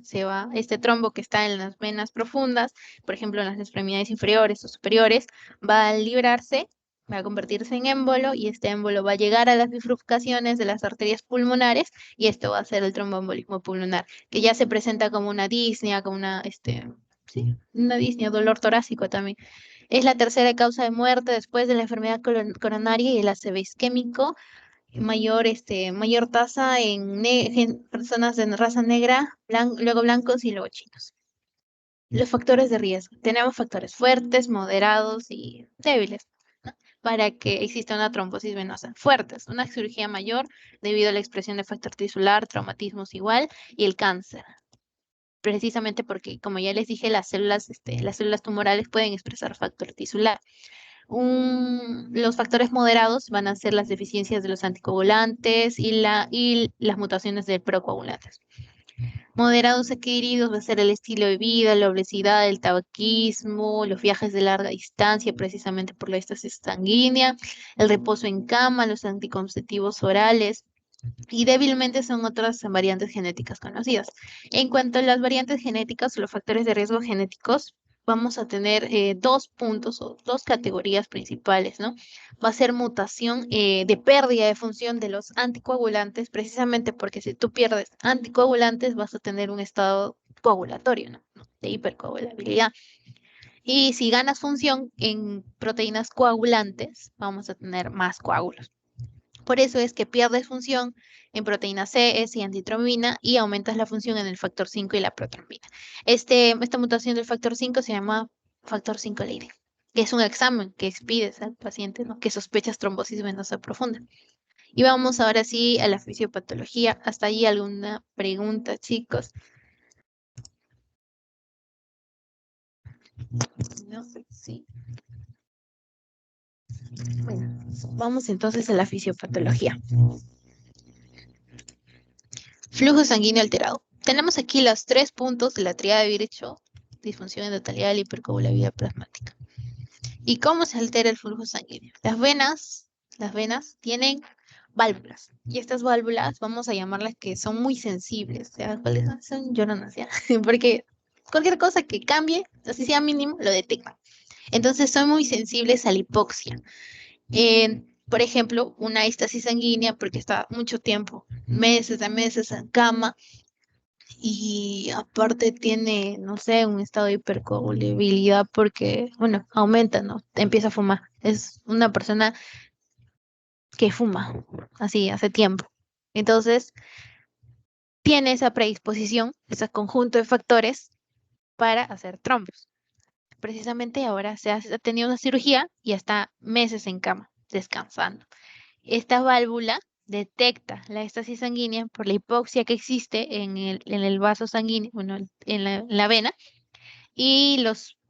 este trombo que está en las venas profundas, por ejemplo en las extremidades inferiores o superiores, va a librarse, va a convertirse en émbolo, y este émbolo va a llegar a las bifurcaciones de las arterias pulmonares, y esto va a ser el tromboembolismo pulmonar, que ya se presenta como una disnea, como una disnea, dolor torácico también. Es la tercera causa de muerte después de la enfermedad coronaria y el ACV isquémico. Mayor tasa en personas de raza negra, luego blancos y luego chinos. los factores de riesgo. Tenemos factores fuertes, moderados y débiles, ¿no? Para que exista una trombosis venosa. Fuertes, una cirugía mayor debido a la expresión de factor tisular, traumatismos igual y el cáncer. Precisamente porque, como ya les dije, las células tumorales pueden expresar factor tisular. Los factores moderados van a ser las deficiencias de los anticoagulantes y las mutaciones de procoagulantes. Moderados adquiridos va a ser el estilo de vida, la obesidad, el tabaquismo, los viajes de larga distancia, precisamente por la estasis sanguínea, el reposo en cama, los anticonceptivos orales, y débilmente son otras variantes genéticas conocidas. En cuanto a las variantes genéticas o los factores de riesgo genéticos, vamos a tener dos puntos o dos categorías principales, ¿no? Va a ser mutación de pérdida de función de los anticoagulantes, precisamente porque si tú pierdes anticoagulantes vas a tener un estado coagulatorio, ¿no? De hipercoagulabilidad. Y si ganas función en proteínas coagulantes, vamos a tener más coágulos. Por eso es que pierdes función en proteína C, S y antitrombina y aumentas la función en el factor 5 y la protrombina. Esta mutación del factor 5 se llama factor 5 Leiden, que es un examen que pides al paciente, ¿no? Que sospechas trombosis venosa profunda. Y vamos ahora sí a la fisiopatología. ¿Hasta ahí alguna pregunta, chicos? No, sí. Bueno, vamos entonces a la fisiopatología. Flujo sanguíneo alterado. Tenemos aquí los 3 puntos de la tríada de Virchow: disfunción endotelial, hipercoagulabilidad plasmática. ¿Y cómo se altera el flujo sanguíneo? Las venas tienen válvulas. Y estas válvulas, vamos a llamarlas que son muy sensibles. O sea, ¿cuáles son? Son lloronas, ¿ya? Porque cualquier cosa que cambie, así sea mínimo, lo detectan. Entonces son muy sensibles a la hipoxia. Por ejemplo, una estasis sanguínea, porque está mucho tiempo, meses a meses en cama, y aparte tiene, no sé, un estado de hipercoagulabilidad porque, bueno, aumenta, ¿no? Empieza a fumar. Es una persona que fuma, así, hace tiempo. Entonces, tiene esa predisposición, ese conjunto de factores para hacer trombos. Precisamente ahora ha tenido una cirugía y está meses en cama, descansando. Esta válvula detecta la estasis sanguínea por la hipoxia que existe en el vaso sanguíneo, bueno, en la vena, y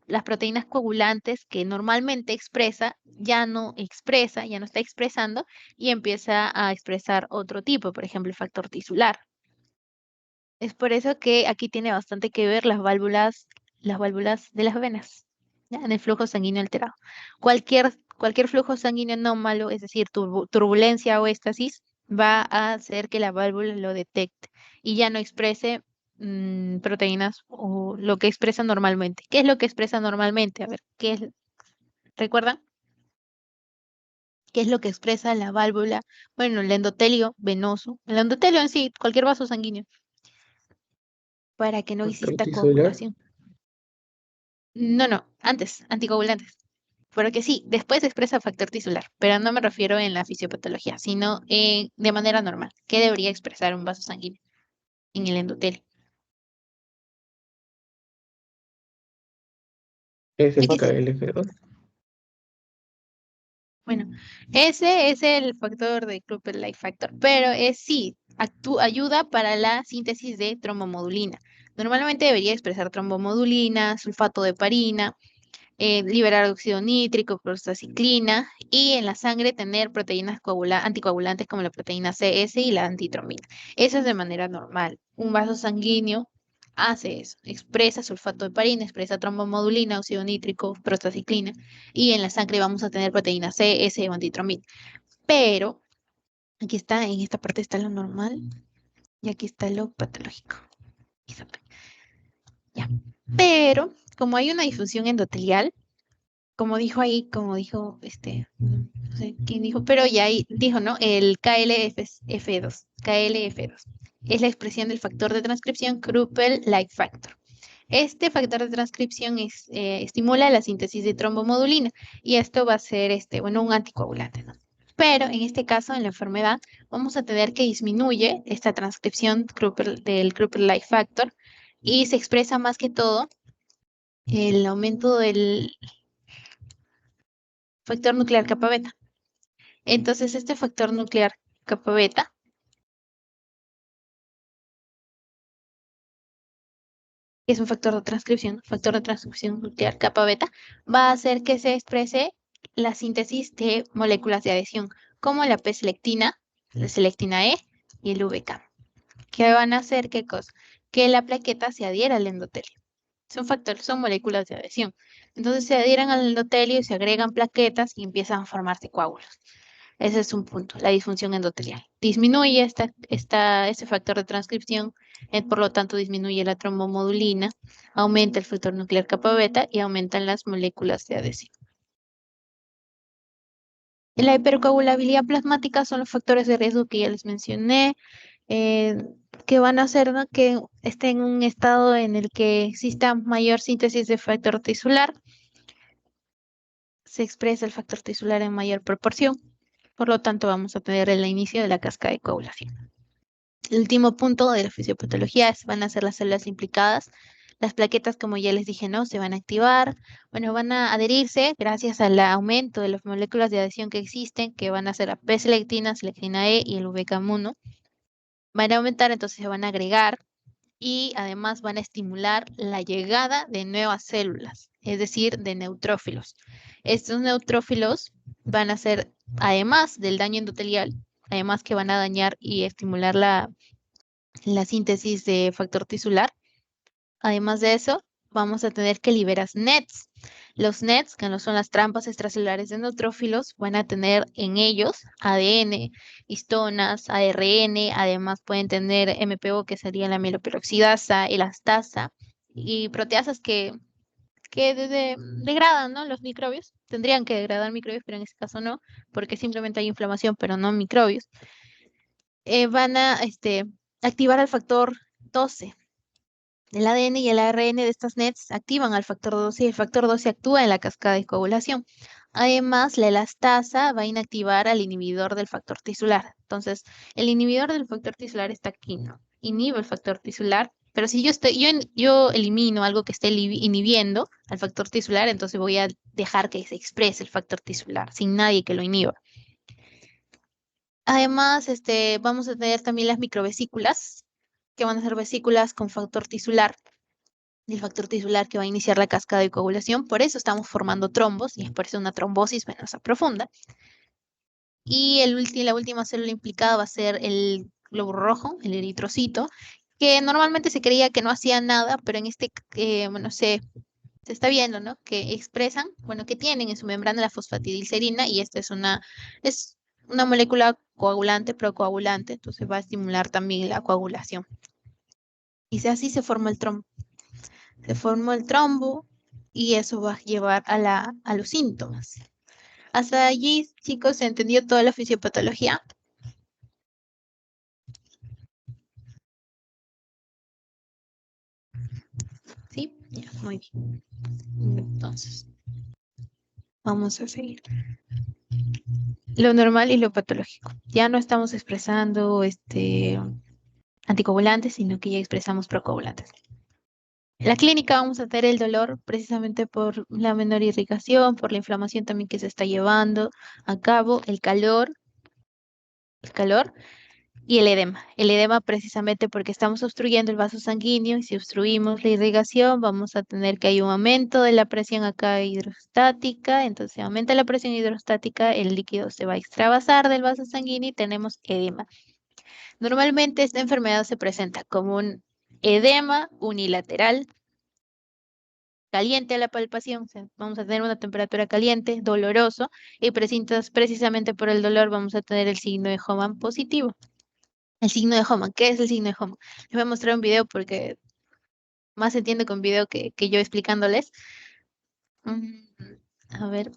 las proteínas coagulantes que normalmente expresa, ya no está expresando y empieza a expresar otro tipo, por ejemplo, el factor tisular. Es por eso que aquí tiene bastante que ver las válvulas de las venas, ¿ya? En el flujo sanguíneo alterado. Cualquier flujo sanguíneo anómalo, es decir, turbulencia o éstasis, va a hacer que la válvula lo detecte y ya no exprese proteínas o lo que expresa normalmente. ¿Qué es lo que expresa normalmente? A ver, ¿recuerdan? ¿Qué es lo que expresa la válvula? Bueno, el endotelio venoso. El endotelio en sí, cualquier vaso sanguíneo, para que no Factor exista tisular. coagulación. No, antes, anticoagulantes. Porque sí, después se expresa factor tisular, pero no me refiero en la fisiopatología, sino de manera normal. ¿Qué debería expresar un vaso sanguíneo en el endotelio? Aquí está. SKLF2. Bueno, ese es el factor de Kruppel-Like factor, pero sí, ayuda para la síntesis de trombomodulina. Normalmente debería expresar trombomodulina, sulfato de heparina, liberar óxido nítrico, prostaciclina, y en la sangre tener proteínas anticoagulantes como la proteína CS y la antitrombina. Eso es de manera normal. Un vaso sanguíneo hace eso, expresa sulfato de heparina, expresa trombomodulina, óxido nítrico, prostaciclina, y en la sangre vamos a tener proteína C, S o antitrombina. Pero aquí está, en esta parte está lo normal y aquí está lo patológico. Ya. Pero como hay una difusión endotelial, como dijo ahí, no sé quién dijo, pero ya ahí dijo, ¿no? El KLF2. KLF2 es la expresión del factor de transcripción Kruppel-Like factor. Este factor de transcripción estimula la síntesis de trombomodulina y esto va a ser, un anticoagulante, ¿no? Pero en este caso, en la enfermedad, vamos a tener que disminuye esta transcripción del Kruppel-Like factor y se expresa más que todo el aumento del factor nuclear kappa beta. Entonces, este factor nuclear kappa beta que es un factor de transcripción nuclear kappa beta, va a hacer que se exprese la síntesis de moléculas de adhesión, como la P-selectina, la selectina E y el VK, que van a hacer ¿qué cosa? Que la plaqueta se adhiera al endotelio. Son moléculas de adhesión. Entonces se adhieren al endotelio y se agregan plaquetas y empiezan a formarse coágulos. Ese es un punto, la disfunción endotelial. Disminuye ese factor de transcripción, por lo tanto disminuye la trombomodulina, aumenta el factor nuclear kappa beta y aumentan las moléculas de adhesión. La hipercoagulabilidad plasmática son los factores de riesgo que ya les mencioné, eh, que van a hacer, ¿no?, que esté en un estado en el que exista mayor síntesis de factor tisular, se expresa el factor tisular en mayor proporción, por lo tanto vamos a tener el inicio de la cascada de coagulación. El último punto de la fisiopatología van a ser las células implicadas. Las plaquetas, como ya les dije, ¿no? Se van a activar, bueno, van a adherirse gracias al aumento de las moléculas de adhesión que existen, que van a ser la P-selectina, selectina E y el VK1. Van a aumentar, entonces se van a agregar y además van a estimular la llegada de nuevas células, es decir, de neutrófilos. Estos neutrófilos van a ser, además del daño endotelial, además que van a dañar y estimular la síntesis de factor tisular. Además de eso, vamos a tener que liberar NETs. Los NETs, que no son las trampas extracelulares de neutrófilos, van a tener en ellos ADN, histonas, ARN, además pueden tener MPO, que sería la mieloperoxidasa, elastasa, y proteasas que degradan, ¿no?, los microbios. Tendrían que degradar microbios, pero en este caso no, porque simplemente hay inflamación, pero no microbios. Van a activar el factor 12. El ADN y el ARN de estas NETs activan al factor 12 y el factor 12 actúa en la cascada de coagulación. Además, la elastasa va a inactivar al inhibidor del factor tisular. Entonces, el inhibidor del factor tisular está aquí, ¿no? Inhibe el factor tisular, pero si yo elimino algo que esté inhibiendo al factor tisular, entonces voy a dejar que se exprese el factor tisular sin nadie que lo inhiba. Además, vamos a tener también las microvesículas, que van a ser vesículas con factor tisular. El factor tisular que va a iniciar la cascada de coagulación, por eso estamos formando trombos y es por eso una trombosis venosa profunda. Y la última célula implicada va a ser el glóbulo rojo, el eritrocito, que normalmente se creía que no hacía nada, pero en bueno, se está viendo, ¿no?, que expresan, bueno, que tienen en su membrana la fosfatidilcerina y esta es una molécula coagulante, procoagulante, entonces va a estimular también la coagulación. Y así se forma el trombo. Se forma el trombo y eso va a llevar a los síntomas. Hasta allí, chicos, ¿se entendió toda la fisiopatología? Sí, ya, muy bien. Entonces, vamos a seguir. Lo normal y lo patológico. Ya no estamos expresando anticoagulantes, sino que ya expresamos procoagulantes. En la clínica vamos a tener el dolor precisamente por la menor irrigación, por la inflamación también que se está llevando a cabo, el calor y el edema. El edema precisamente porque estamos obstruyendo el vaso sanguíneo y si obstruimos la irrigación vamos a tener que hay un aumento de la presión acá hidrostática, entonces aumenta la presión hidrostática, el líquido se va a extravasar del vaso sanguíneo y tenemos edema. Normalmente esta enfermedad se presenta como un edema unilateral, caliente a la palpación, o sea, vamos a tener una temperatura caliente, doloroso, y precisamente por el dolor vamos a tener el signo de Hoffmann positivo. El signo de Hoffmann, ¿qué es el signo de Hoffmann? Les voy a mostrar un video porque más se entiende con video que yo explicándoles. Mm, a ver.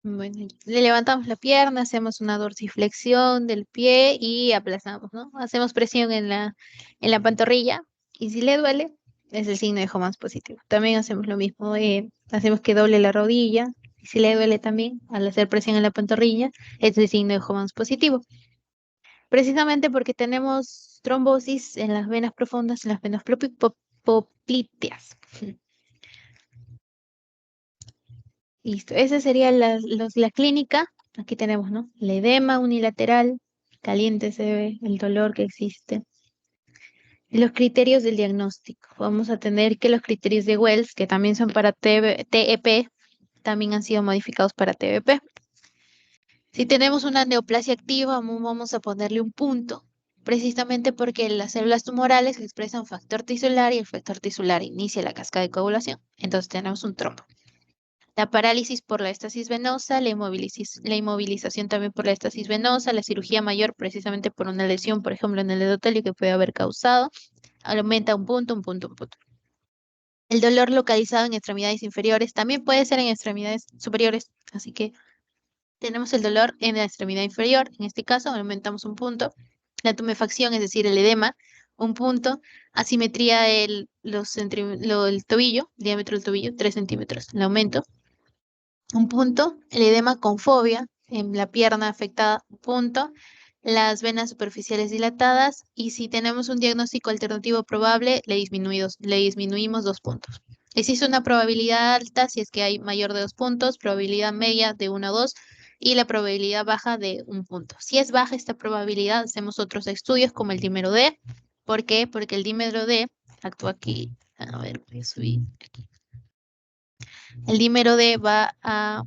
Bueno, le levantamos la pierna, hacemos una dorsiflexión del pie y aplazamos, ¿no? Hacemos presión en la pantorrilla y si le duele, es el signo de Hoffmann positivo. También hacemos lo mismo, hacemos que doble la rodilla y si le duele también, al hacer presión en la pantorrilla, es el signo de Hoffmann positivo. Precisamente porque tenemos trombosis en las venas profundas, en las venas popliteas. Listo, esa sería la clínica. Aquí tenemos, ¿no? El edema unilateral, caliente se ve, el dolor que existe. Y los criterios del diagnóstico. Vamos a tener que los criterios de Wells, que también son para TEP, también han sido modificados para TBP. Si tenemos una neoplasia activa, vamos a ponerle un punto, precisamente porque las células tumorales expresan factor tisular y el factor tisular inicia la cascada de coagulación. Entonces tenemos un trombo. La parálisis por la estasis venosa, la inmovilización también por la estasis venosa, la cirugía mayor precisamente por una lesión, por ejemplo, en el endotelio que puede haber causado, aumenta un punto, un punto, un punto. El dolor localizado en extremidades inferiores también puede ser en extremidades superiores, así que tenemos el dolor en la extremidad inferior, en este caso aumentamos un punto. La tumefacción, es decir, el edema, un punto. Asimetría del tobillo, diámetro del tobillo, 3 centímetros, el aumento. Un punto. El edema con fobia en la pierna afectada, un punto. Las venas superficiales dilatadas. Y si tenemos un diagnóstico alternativo probable, le disminuimos 2 puntos. Existe una probabilidad alta si es que hay mayor de 2 puntos, probabilidad media de 1 a 2 y la probabilidad baja de 1 punto. Si es baja esta probabilidad, hacemos otros estudios como el dímero D. ¿Por qué? Porque el dímero D actúa aquí. A ver, voy a subir aquí. El dímero D va a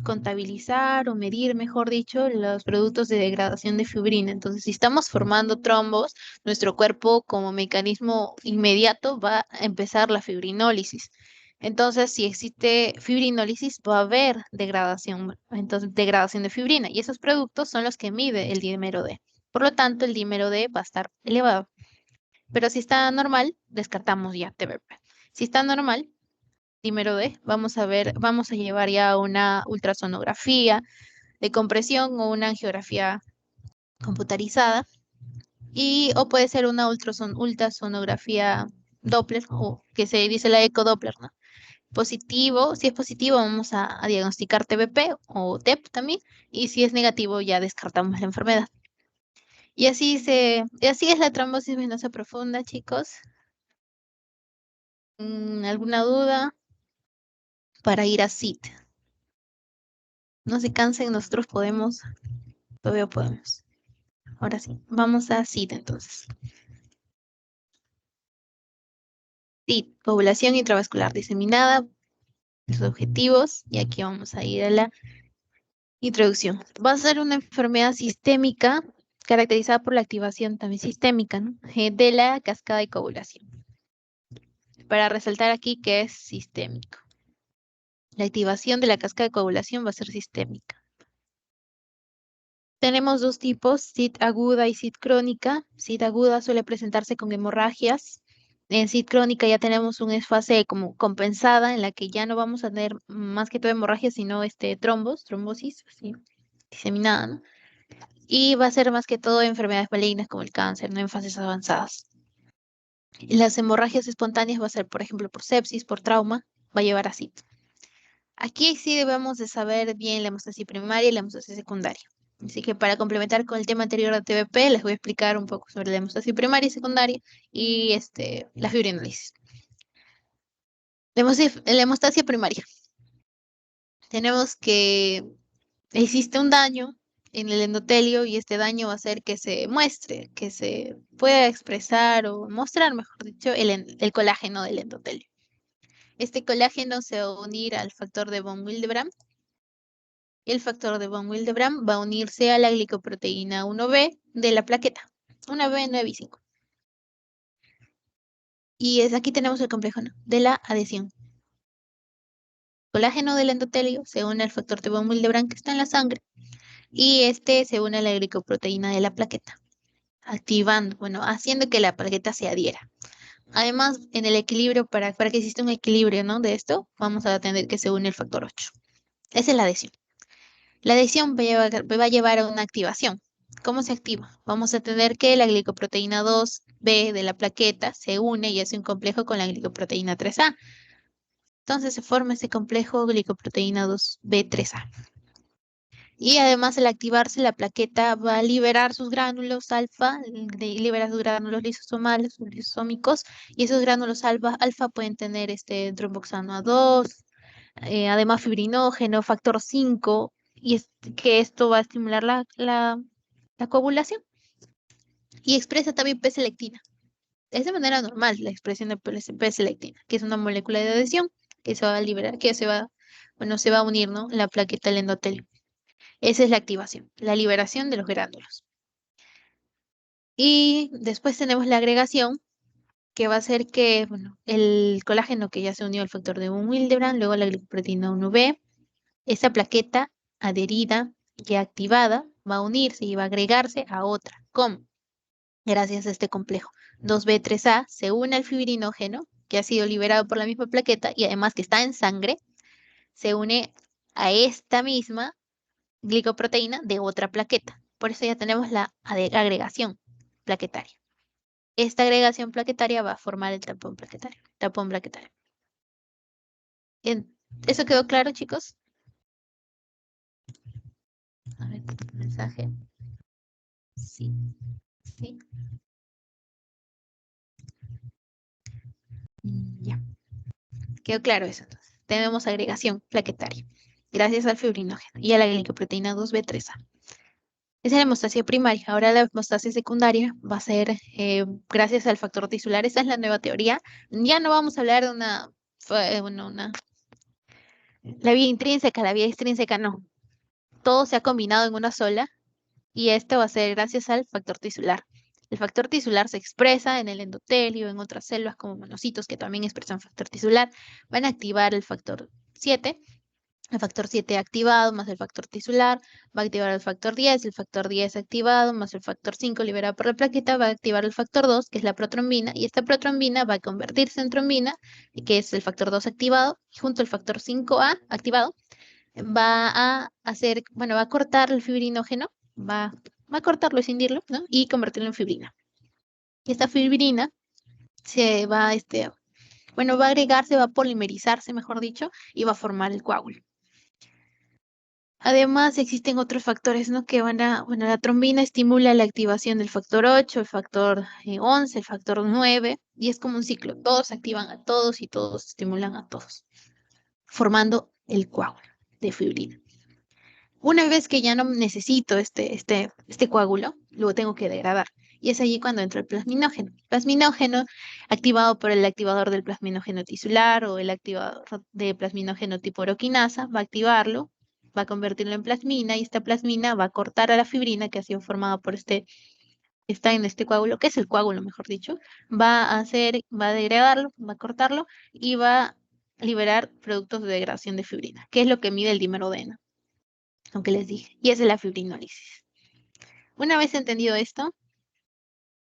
contabilizar o medir, mejor dicho, los productos de degradación de fibrina. Entonces, si estamos formando trombos, nuestro cuerpo como mecanismo inmediato va a empezar la fibrinólisis. Entonces, si existe fibrinólisis, va a haber degradación, entonces degradación de fibrina. Y esos productos son los que mide el dímero D. Por lo tanto, el dímero D va a estar elevado. Pero si está normal, descartamos ya TBP. Si está normal, dímero D, vamos a llevar ya una ultrasonografía de compresión o una angiografía computarizada o puede ser una ultrasonografía Doppler o que se dice la ecodoppler, ¿no? Positivo, si es positivo vamos a diagnosticar TBP o TEP también y si es negativo ya descartamos la enfermedad. Y así es la trombosis venosa profunda, chicos. ¿Alguna duda? Para ir a CIT. No se cansen, nosotros podemos, todavía podemos. Ahora sí, vamos a CIT entonces. CIT, población intravascular diseminada, los objetivos, y aquí vamos a ir a la introducción. Va a ser una enfermedad sistémica caracterizada por la activación también sistémica, ¿no? De la cascada de coagulación. Para resaltar aquí que es sistémico. La activación de la cascada de coagulación va a ser sistémica. Tenemos dos tipos, SID aguda y SID crónica. SID aguda suele presentarse con hemorragias. En SID crónica ya tenemos una fase como compensada en la que ya no vamos a tener más que todo hemorragias, sino trombosis, así, diseminada, ¿no? Y va a ser más que todo enfermedades malignas como el cáncer, ¿no? En fases avanzadas. Y las hemorragias espontáneas va a ser, por ejemplo, por sepsis, por trauma, va a llevar a SID. Aquí sí debemos de saber bien la hemostasia primaria y la hemostasia secundaria. Así que para complementar con el tema anterior de TBP, les voy a explicar un poco sobre la hemostasia primaria y secundaria y la fibrinólisis. La hemostasia primaria. Tenemos que existe un daño en el endotelio y este daño va a hacer que se muestre, que se pueda expresar o mostrar, mejor dicho, el colágeno del endotelio. Este colágeno se va a unir al factor de von Willebrand. El factor de von Willebrand va a unirse a la glicoproteína 1B de la plaqueta, 1B9 y 5. Y aquí tenemos el complejo, ¿no?, de la adhesión. Colágeno del endotelio se une al factor de von Willebrand que está en la sangre y este se une a la glicoproteína de la plaqueta, activando, haciendo que la plaqueta se adhiera. Además, en el equilibrio, para que exista un equilibrio, ¿no? De esto, vamos a tener que se une el factor 8. Esa es la adhesión. La adhesión va a llevar a una activación. ¿Cómo se activa? Vamos a tener que la glicoproteína 2B de la plaqueta se une y hace un complejo con la glicoproteína 3A. Entonces se forma ese complejo glicoproteína 2B3A. Y además al activarse la plaqueta va a liberar sus gránulos alfa, libera sus gránulos lisosomales, lisosómicos, y esos gránulos alfa pueden tener tromboxano A2, además fibrinógeno, factor 5, y que esto va a estimular la coagulación. Y expresa también P-selectina. Es de manera normal la expresión de P-selectina, que es una molécula de adhesión que se va a liberar, se va a unir, ¿no? La plaqueta al endotelio. Esa es la activación, la liberación de los gránulos. Y después tenemos la agregación, que va a hacer que, el colágeno que ya se unió al factor de von Willebrand, luego la glicoproteína 1B, esa plaqueta adherida y activada va a unirse y va a agregarse a otra. ¿Cómo? Gracias a este complejo. 2B3A se une al fibrinógeno, que ha sido liberado por la misma plaqueta y además que está en sangre, se une a esta misma glicoproteína de otra plaqueta. Por eso ya tenemos la agregación plaquetaria. Esta agregación plaquetaria va a formar el tapón plaquetario. ¿Eso quedó claro, chicos? A ver, mensaje. Sí. Sí. Ya. Quedó claro eso entonces. Tenemos agregación plaquetaria gracias al fibrinógeno y a la glicoproteína 2B3A. Esa es la hemostasia primaria. Ahora la hemostasia secundaria va a ser gracias al factor tisular. Esa es la nueva teoría. Ya no vamos a hablar de la vía intrínseca, la vía extrínseca, no. Todo se ha combinado en una sola y esto va a ser gracias al factor tisular. El factor tisular se expresa en el endotelio, en otras células como monocitos que también expresan factor tisular. Van a activar el factor 7. El factor 7 activado más el factor tisular va a activar el factor 10 activado más el factor 5 liberado por la plaqueta va a activar el factor 2, que es la protrombina, y esta protrombina va a convertirse en trombina, que es el factor 2 activado, y junto al factor 5A activado, va a cortar el fibrinógeno, va a cortarlo, escindirlo, ¿no? Y convertirlo en fibrina. Y esta fibrina se va va a agregarse, va a polimerizarse, mejor dicho, y va a formar el coágulo. Además, existen otros factores, ¿no? Que la trombina estimula la activación del factor 8, el factor 11, el factor 9, y es como un ciclo. Todos activan a todos y todos estimulan a todos, formando el coágulo de fibrina. Una vez que ya no necesito este coágulo, lo tengo que degradar. Y es allí cuando entra el plasminógeno. Plasminógeno activado por el activador del plasminógeno tisular o el activador de plasminógeno tipo oroquinasa, va a activarlo, va a convertirlo en plasmina y esta plasmina va a cortar a la fibrina que ha sido formada por está en este coágulo, que es el coágulo, mejor dicho, va a degradarlo, va a cortarlo y va a liberar productos de degradación de fibrina, que es lo que mide el dímero D, ¿no? Aunque les dije, y esa es la fibrinólisis. Una vez entendido esto,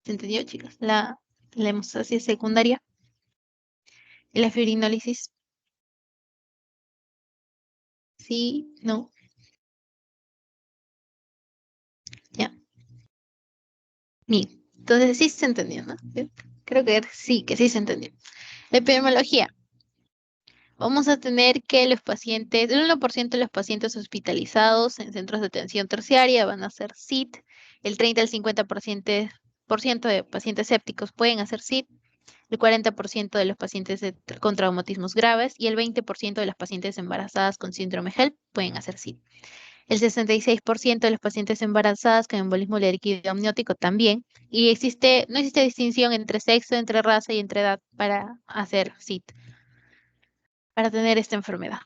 ¿se entendió, chicos? La hemostasia secundaria y la fibrinólisis. Sí, no. Ya. Bien. Entonces sí se entendió, ¿no? Creo que sí se entendió. La epidemiología. Vamos a tener que el 1% de los pacientes hospitalizados en centros de atención terciaria van a hacer SIT, el 30 al 50% de pacientes sépticos pueden hacer SIT, el 40% de los pacientes con traumatismos graves y el 20% de las pacientes embarazadas con síndrome HELP pueden hacer SIT. El 66% de los pacientes embarazadas con embolismo líquido amniótico también. Y no existe distinción entre sexo, entre raza y entre edad para hacer SIT, para tener esta enfermedad.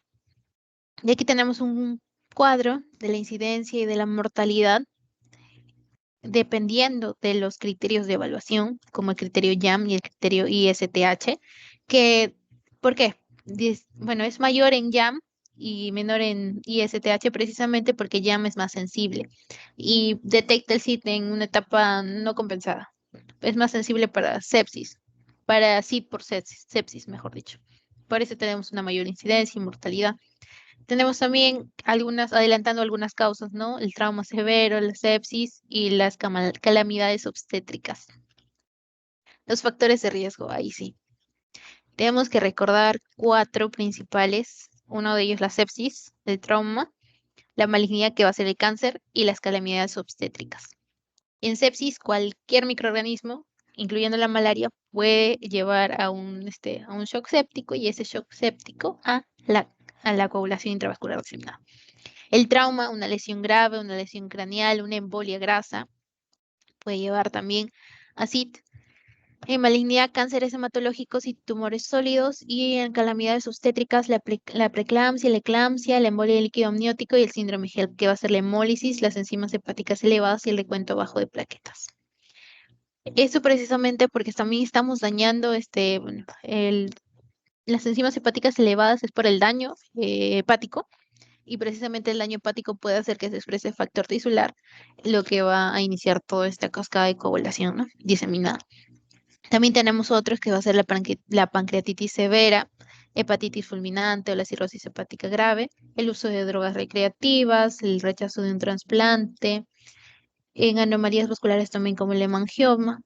Y aquí tenemos un cuadro de la incidencia y de la mortalidad dependiendo de los criterios de evaluación, como el criterio YAM y el criterio ISTH, ¿por qué? Bueno, es mayor en YAM y menor en ISTH precisamente porque YAM es más sensible y detecta el SIT en una etapa no compensada. Es más sensible para sepsis. para sí por sepsis, mejor dicho. Por eso tenemos una mayor incidencia y mortalidad. Tenemos también adelantando algunas causas, ¿no? El trauma severo, la sepsis y las calamidades obstétricas. Los factores de riesgo, ahí sí. Tenemos que recordar 4 principales. Uno de ellos la sepsis, el trauma, la malignidad que va a ser el cáncer y las calamidades obstétricas. En sepsis, cualquier microorganismo, incluyendo la malaria, puede llevar a un shock séptico y ese shock séptico a la coagulación intravascular diseminada. El trauma, una lesión grave, una lesión craneal, una embolia grasa, puede llevar también a SIT. En malignidad, cánceres hematológicos y tumores sólidos, y en calamidades obstétricas, la preeclampsia, la eclampsia, la embolia del líquido amniótico y el síndrome HELP, que va a ser la hemólisis, las enzimas hepáticas elevadas y el recuento bajo de plaquetas. Eso precisamente porque también estamos dañando las enzimas hepáticas elevadas es por el daño hepático, y precisamente el daño hepático puede hacer que se exprese factor tisular, lo que va a iniciar toda esta cascada de coagulación, ¿no? Diseminada. También tenemos otros que va a ser la pancreatitis severa, hepatitis fulminante o la cirrosis hepática grave, el uso de drogas recreativas, el rechazo de un trasplante, en anomalías vasculares también como el hemangioma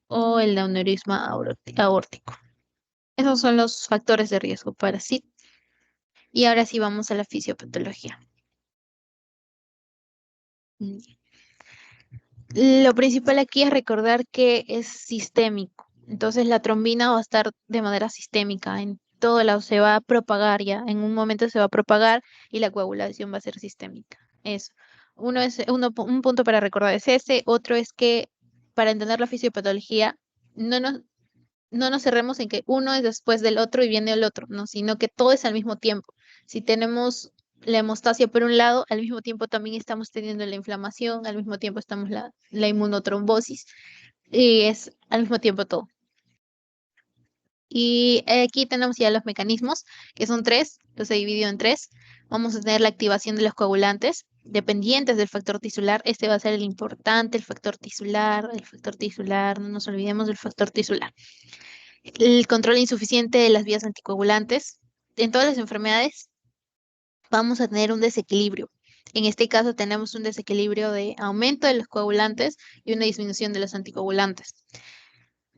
o el aneurisma aórtico. Esos son los factores de riesgo para SID. Y ahora sí vamos a la fisiopatología. Lo principal aquí es recordar que es sistémico. Entonces la trombina va a estar de manera sistémica en todo lado, se va a propagar ya. En un momento se va a propagar y la coagulación va a ser sistémica. Eso. Un punto para recordar es ese. Otro es que para entender la fisiopatología no nos cerremos en que uno es después del otro y viene el otro, no, sino que todo es al mismo tiempo. Si tenemos la hemostasia por un lado, al mismo tiempo también estamos teniendo la inflamación, al mismo tiempo estamos la inmunotrombosis, y es al mismo tiempo todo. Y aquí tenemos ya los mecanismos, que son 3, los he dividido en 3. Vamos a tener la activación de los coagulantes dependientes del factor tisular. Este va a ser el importante, el factor tisular, no nos olvidemos del factor tisular. El control insuficiente de las vías anticoagulantes. En todas las enfermedades vamos a tener un desequilibrio. En este caso tenemos un desequilibrio de aumento de los coagulantes y una disminución de los anticoagulantes.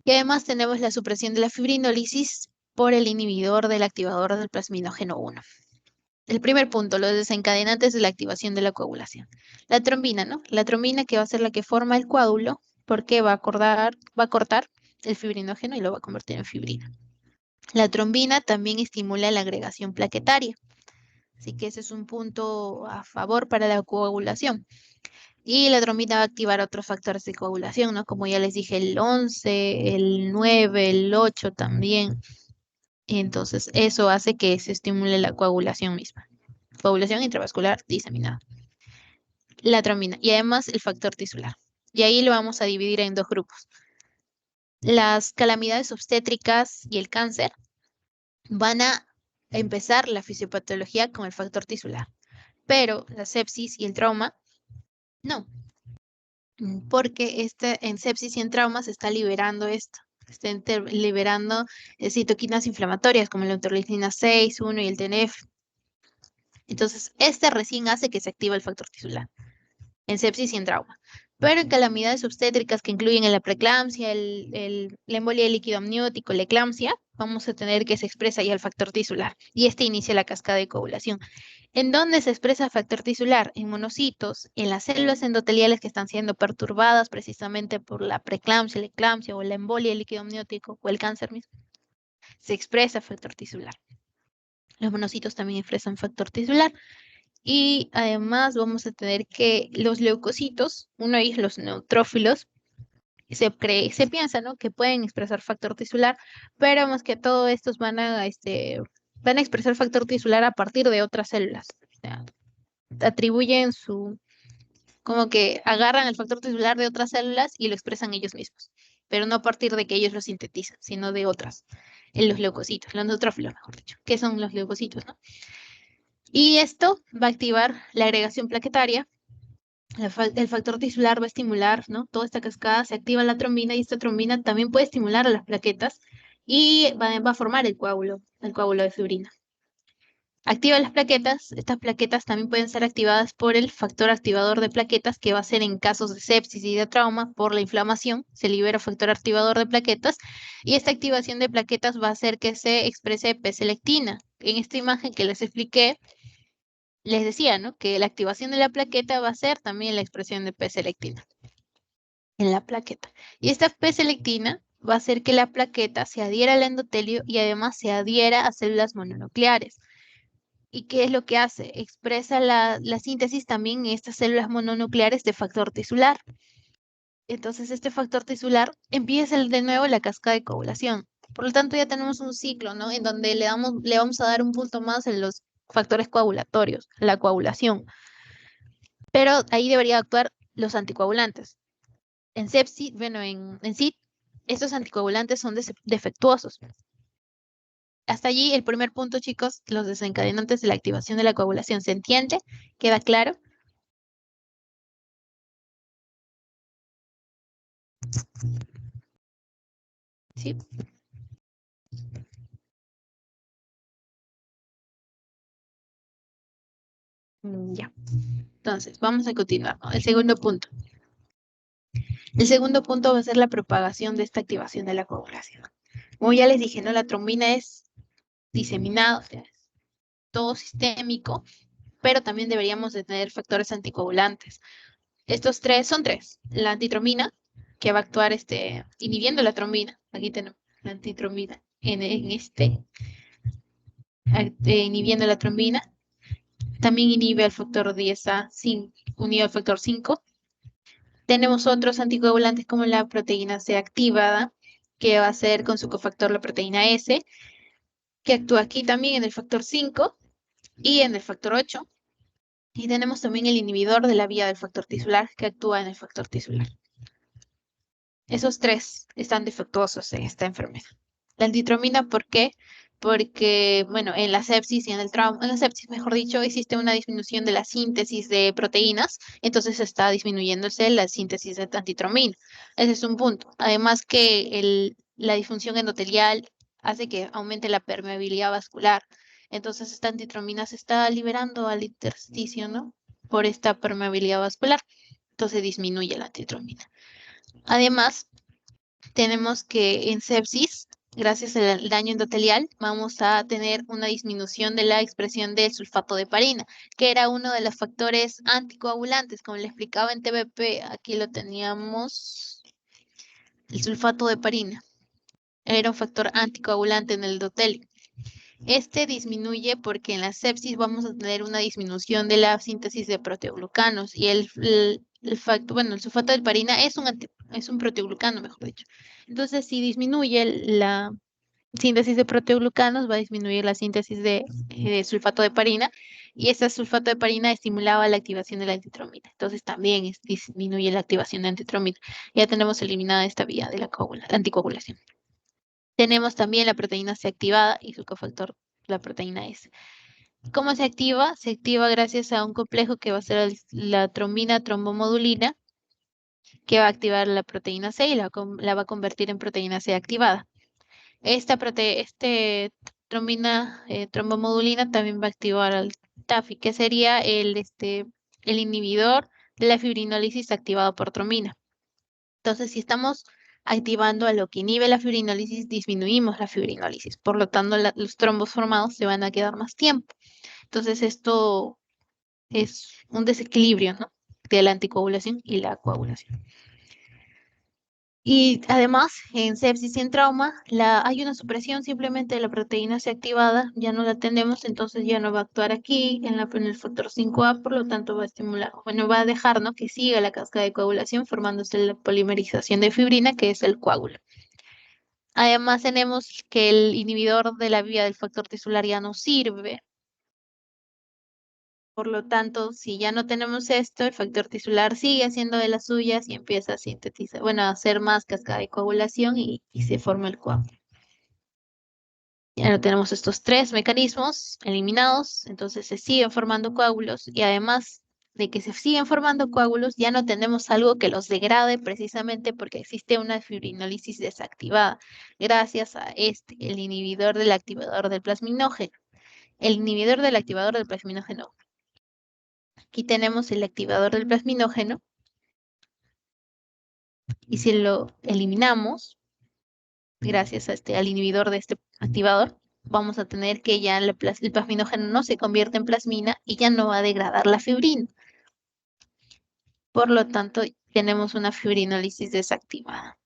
Y además tenemos la supresión de la fibrinólisis por el inhibidor del activador del plasminógeno 1. El primer punto, los desencadenantes de la activación de la coagulación. La trombina, ¿no? La trombina, que va a ser la que forma el coágulo, porque va a cortar el fibrinógeno y lo va a convertir en fibrina. La trombina también estimula la agregación plaquetaria. Así que ese es un punto a favor para la coagulación. Y la trombina va a activar otros factores de coagulación, ¿no? Como ya les dije, el 11, el 9, el 8 también. Entonces, eso hace que se estimule la coagulación misma. Coagulación intravascular diseminada. La trombina y además el factor tisular. Y ahí lo vamos a dividir en 2 grupos. Las calamidades obstétricas y el cáncer van a empezar la fisiopatología con el factor tisular, pero la sepsis y el trauma no, porque en sepsis y en trauma se está liberando esto, liberando citoquinas inflamatorias como la interleucina 6, 1 y el TNF. Entonces, este recién hace que se active el factor tisular en sepsis y en trauma. Pero en calamidades obstétricas que incluyen la preeclampsia, la embolia del líquido amniótico, la eclampsia, vamos a tener que se expresa ya el factor tisular y este inicia la cascada de coagulación. ¿En dónde se expresa el factor tisular? En monocitos, en las células endoteliales que están siendo perturbadas precisamente por la preeclampsia, la eclampsia o la embolia del líquido amniótico o el cáncer mismo. Se expresa factor tisular. Los monocitos también expresan factor tisular. Y además vamos a tener que los leucocitos, uno de ellos los neutrófilos, se piensa, ¿no?, que pueden expresar factor tisular, pero más que todo estos van a expresar factor tisular a partir de otras células. O sea, atribuyen como que agarran el factor tisular de otras células y lo expresan ellos mismos, pero no a partir de que ellos lo sintetizan, sino de otras, en los leucocitos, los neutrófilos, mejor dicho, que son los leucocitos, ¿no? Y esto va a activar la agregación plaquetaria. El factor tisular va a estimular, ¿no?, toda esta cascada, se activa la trombina y esta trombina también puede estimular a las plaquetas y va a formar el coágulo de fibrina. Activa las plaquetas. Estas plaquetas también pueden ser activadas por el factor activador de plaquetas, que va a ser en casos de sepsis y de trauma por la inflamación. Se libera factor activador de plaquetas y esta activación de plaquetas va a hacer que se exprese P-selectina. En esta imagen que les expliqué, les decía, ¿no?, que la activación de la plaqueta va a ser también la expresión de P-selectina en la plaqueta. Y esta P-selectina va a hacer que la plaqueta se adhiera al endotelio y además se adhiera a células mononucleares. ¿Y qué es lo que hace? Expresa la síntesis también en estas células mononucleares de factor tisular. Entonces, este factor tisular empieza de nuevo la cascada de coagulación. Por lo tanto, ya tenemos un ciclo, ¿no?, en donde le vamos a dar un punto más en los factores coagulatorios, la coagulación. Pero ahí debería actuar los anticoagulantes. En sepsis, bueno, en SID, estos anticoagulantes son defectuosos. Hasta allí el primer punto, chicos, los desencadenantes de la activación de la coagulación. ¿Se entiende? ¿Queda claro? ¿Sí? Ya. Entonces, vamos a continuar, ¿no? El segundo punto. El segundo punto va a ser la propagación de esta activación de la coagulación. Como ya les dije, ¿no?, la trombina es diseminada, o sea, es todo sistémico, pero también deberíamos de tener factores anticoagulantes. Estos son tres. La antitrombina, que va a actuar inhibiendo la trombina. Aquí tenemos la antitrombina inhibiendo la trombina. También inhibe al factor 10A unido al factor 5. Tenemos otros anticoagulantes como la proteína C activada, que va a ser con su cofactor la proteína S, que actúa aquí también en el factor 5 y en el factor 8. Y tenemos también el inhibidor de la vía del factor tisular, que actúa en el factor tisular. Esos tres están defectuosos en esta enfermedad. La antitrombina, ¿por qué? Porque, bueno, en la sepsis y en la sepsis, mejor dicho, existe una disminución de la síntesis de proteínas, entonces está disminuyéndose la síntesis de antitrombina. Ese es un punto. Además que la disfunción endotelial hace que aumente la permeabilidad vascular. Entonces esta antitrombina se está liberando al intersticio, ¿no?, por esta permeabilidad vascular. Entonces disminuye la antitrombina. Además, tenemos que en sepsis, gracias al daño endotelial, vamos a tener una disminución de la expresión del sulfato de heparina, que era uno de los factores anticoagulantes, como le explicaba en TBP. Aquí lo teníamos, el sulfato de heparina. Era un factor anticoagulante en el endotelio. Este disminuye porque en la sepsis vamos a tener una disminución de la síntesis de proteoglucanos y el sulfato de heparina es un proteoglucano, mejor dicho. Entonces, si disminuye la síntesis de proteoglucanos, va a disminuir la síntesis de sulfato de heparina y ese sulfato de heparina estimulaba la activación de la antitrombina. Entonces, también disminuye la activación de antitrombina. Ya tenemos eliminada esta vía de la anticoagulación. Tenemos también la proteína C activada y su cofactor, la proteína S. ¿Cómo se activa? Se activa gracias a un complejo que va a ser la trombina trombomodulina, que va a activar la proteína C y la va a convertir en proteína C activada. Esta trombina trombomodulina también va a activar al TAFI, que sería el inhibidor de la fibrinólisis activado por trombina. Entonces, si estamos activando a lo que inhibe la fibrinólisis, disminuimos la fibrinólisis. Por lo tanto, los trombos formados se van a quedar más tiempo. Entonces, esto es un desequilibrio, ¿no?, de la anticoagulación y la coagulación. Y además, en sepsis y en trauma, hay una supresión simplemente de la proteína C activada, ya no la tenemos, entonces ya no va a actuar aquí en el factor 5A, por lo tanto va a estimular, va a dejar, ¿no?, que siga la cascada de coagulación formándose la polimerización de fibrina, que es el coágulo. Además, tenemos que el inhibidor de la vía del factor tisular ya no sirve. Por lo tanto, si ya no tenemos esto, el factor tisular sigue haciendo de las suyas y empieza a sintetizar, a hacer más cascada de coagulación y se forma el coágulo. Ya no tenemos estos tres mecanismos eliminados, entonces se siguen formando coágulos y además de que se siguen formando coágulos, ya no tenemos algo que los degrade precisamente porque existe una fibrinólisis desactivada, gracias a el inhibidor del activador del plasminógeno. El inhibidor del activador del plasminógeno. Aquí tenemos el activador del plasminógeno, y si lo eliminamos, gracias a al inhibidor de este activador, vamos a tener que ya el plasminógeno no se convierte en plasmina y ya no va a degradar la fibrina. Por lo tanto, tenemos una fibrinólisis desactivada.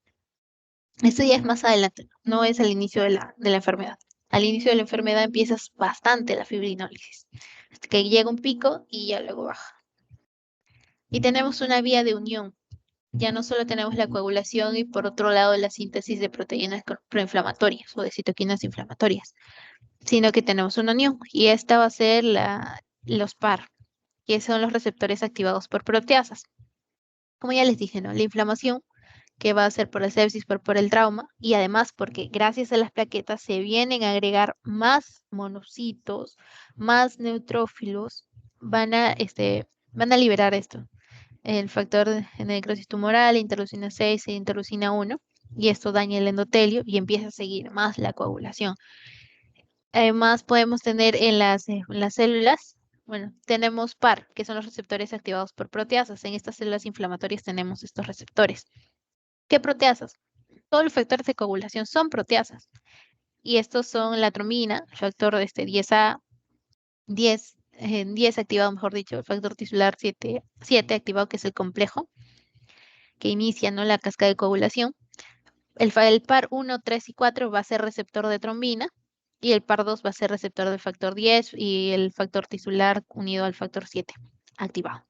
Esto ya es más adelante, no es al inicio de la enfermedad. Al inicio de la enfermedad empieza bastante la fibrinólisis, hasta que llega un pico y ya luego baja. Y tenemos una vía de unión. Ya no solo tenemos la coagulación y por otro lado la síntesis de proteínas proinflamatorias o de citoquinas inflamatorias, sino que tenemos una unión y esta va a ser los PAR, que son los receptores activados por proteasas. Como ya les dije, ¿no? La inflamación que va a ser por la sepsis, por el trauma, y además porque gracias a las plaquetas se vienen a agregar más monocitos, más neutrófilos, van a liberar esto, el factor de necrosis tumoral, interleucina 6 e interleucina 1, y esto daña el endotelio y empieza a seguir más la coagulación. Además podemos tener en las células, bueno, tenemos PAR, que son los receptores activados por proteasas. En estas células inflamatorias tenemos estos receptores. ¿Qué proteasas? Todos los factores de coagulación son proteasas. Y estos son la trombina, el factor 10A, 10 activado, mejor dicho, el factor tisular 7 activado, que es el complejo, que inicia, ¿no?, la cascada de coagulación. El par 1, 3 y 4 va a ser receptor de trombina, y el par 2 va a ser receptor del factor 10 y el factor tisular unido al factor 7 activado.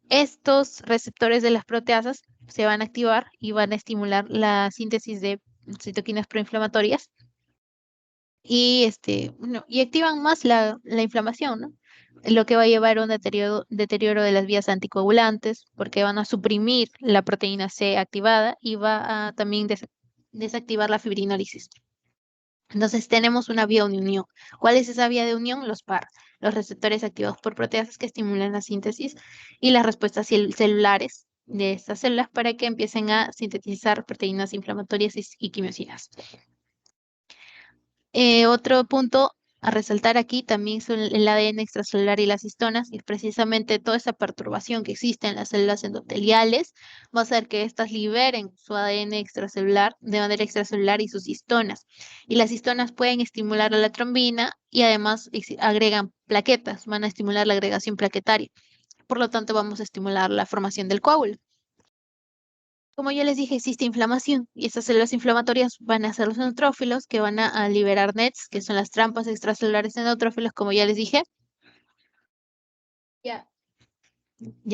Estos receptores de las proteasas se van a activar y van a estimular la síntesis de citoquinas proinflamatorias y, y activan más la inflamación, ¿no? Lo que va a llevar a un deterioro de las vías anticoagulantes porque van a suprimir la proteína C activada y va a también desactivar la fibrinólisis. Entonces tenemos una vía de unión. ¿Cuál es esa vía de unión? Los PAR, los receptores activados por proteasas que estimulan la síntesis y las respuestas celulares de estas células para que empiecen a sintetizar proteínas inflamatorias y quimiosinas. Otro punto a resaltar aquí también son el ADN extracelular y las histonas, y precisamente toda esa perturbación que existe en las células endoteliales va a hacer que éstas liberen su ADN extracelular de manera extracelular y sus histonas. Y las histonas pueden estimular a la trombina y además agregan plaquetas, van a estimular la agregación plaquetaria. Por lo tanto, vamos a estimular la formación del coágulo. Como ya les dije, existe inflamación y estas células inflamatorias van a ser los neutrófilos que van a liberar NETs, que son las trampas extracelulares de neutrófilos, como ya les dije. Ya,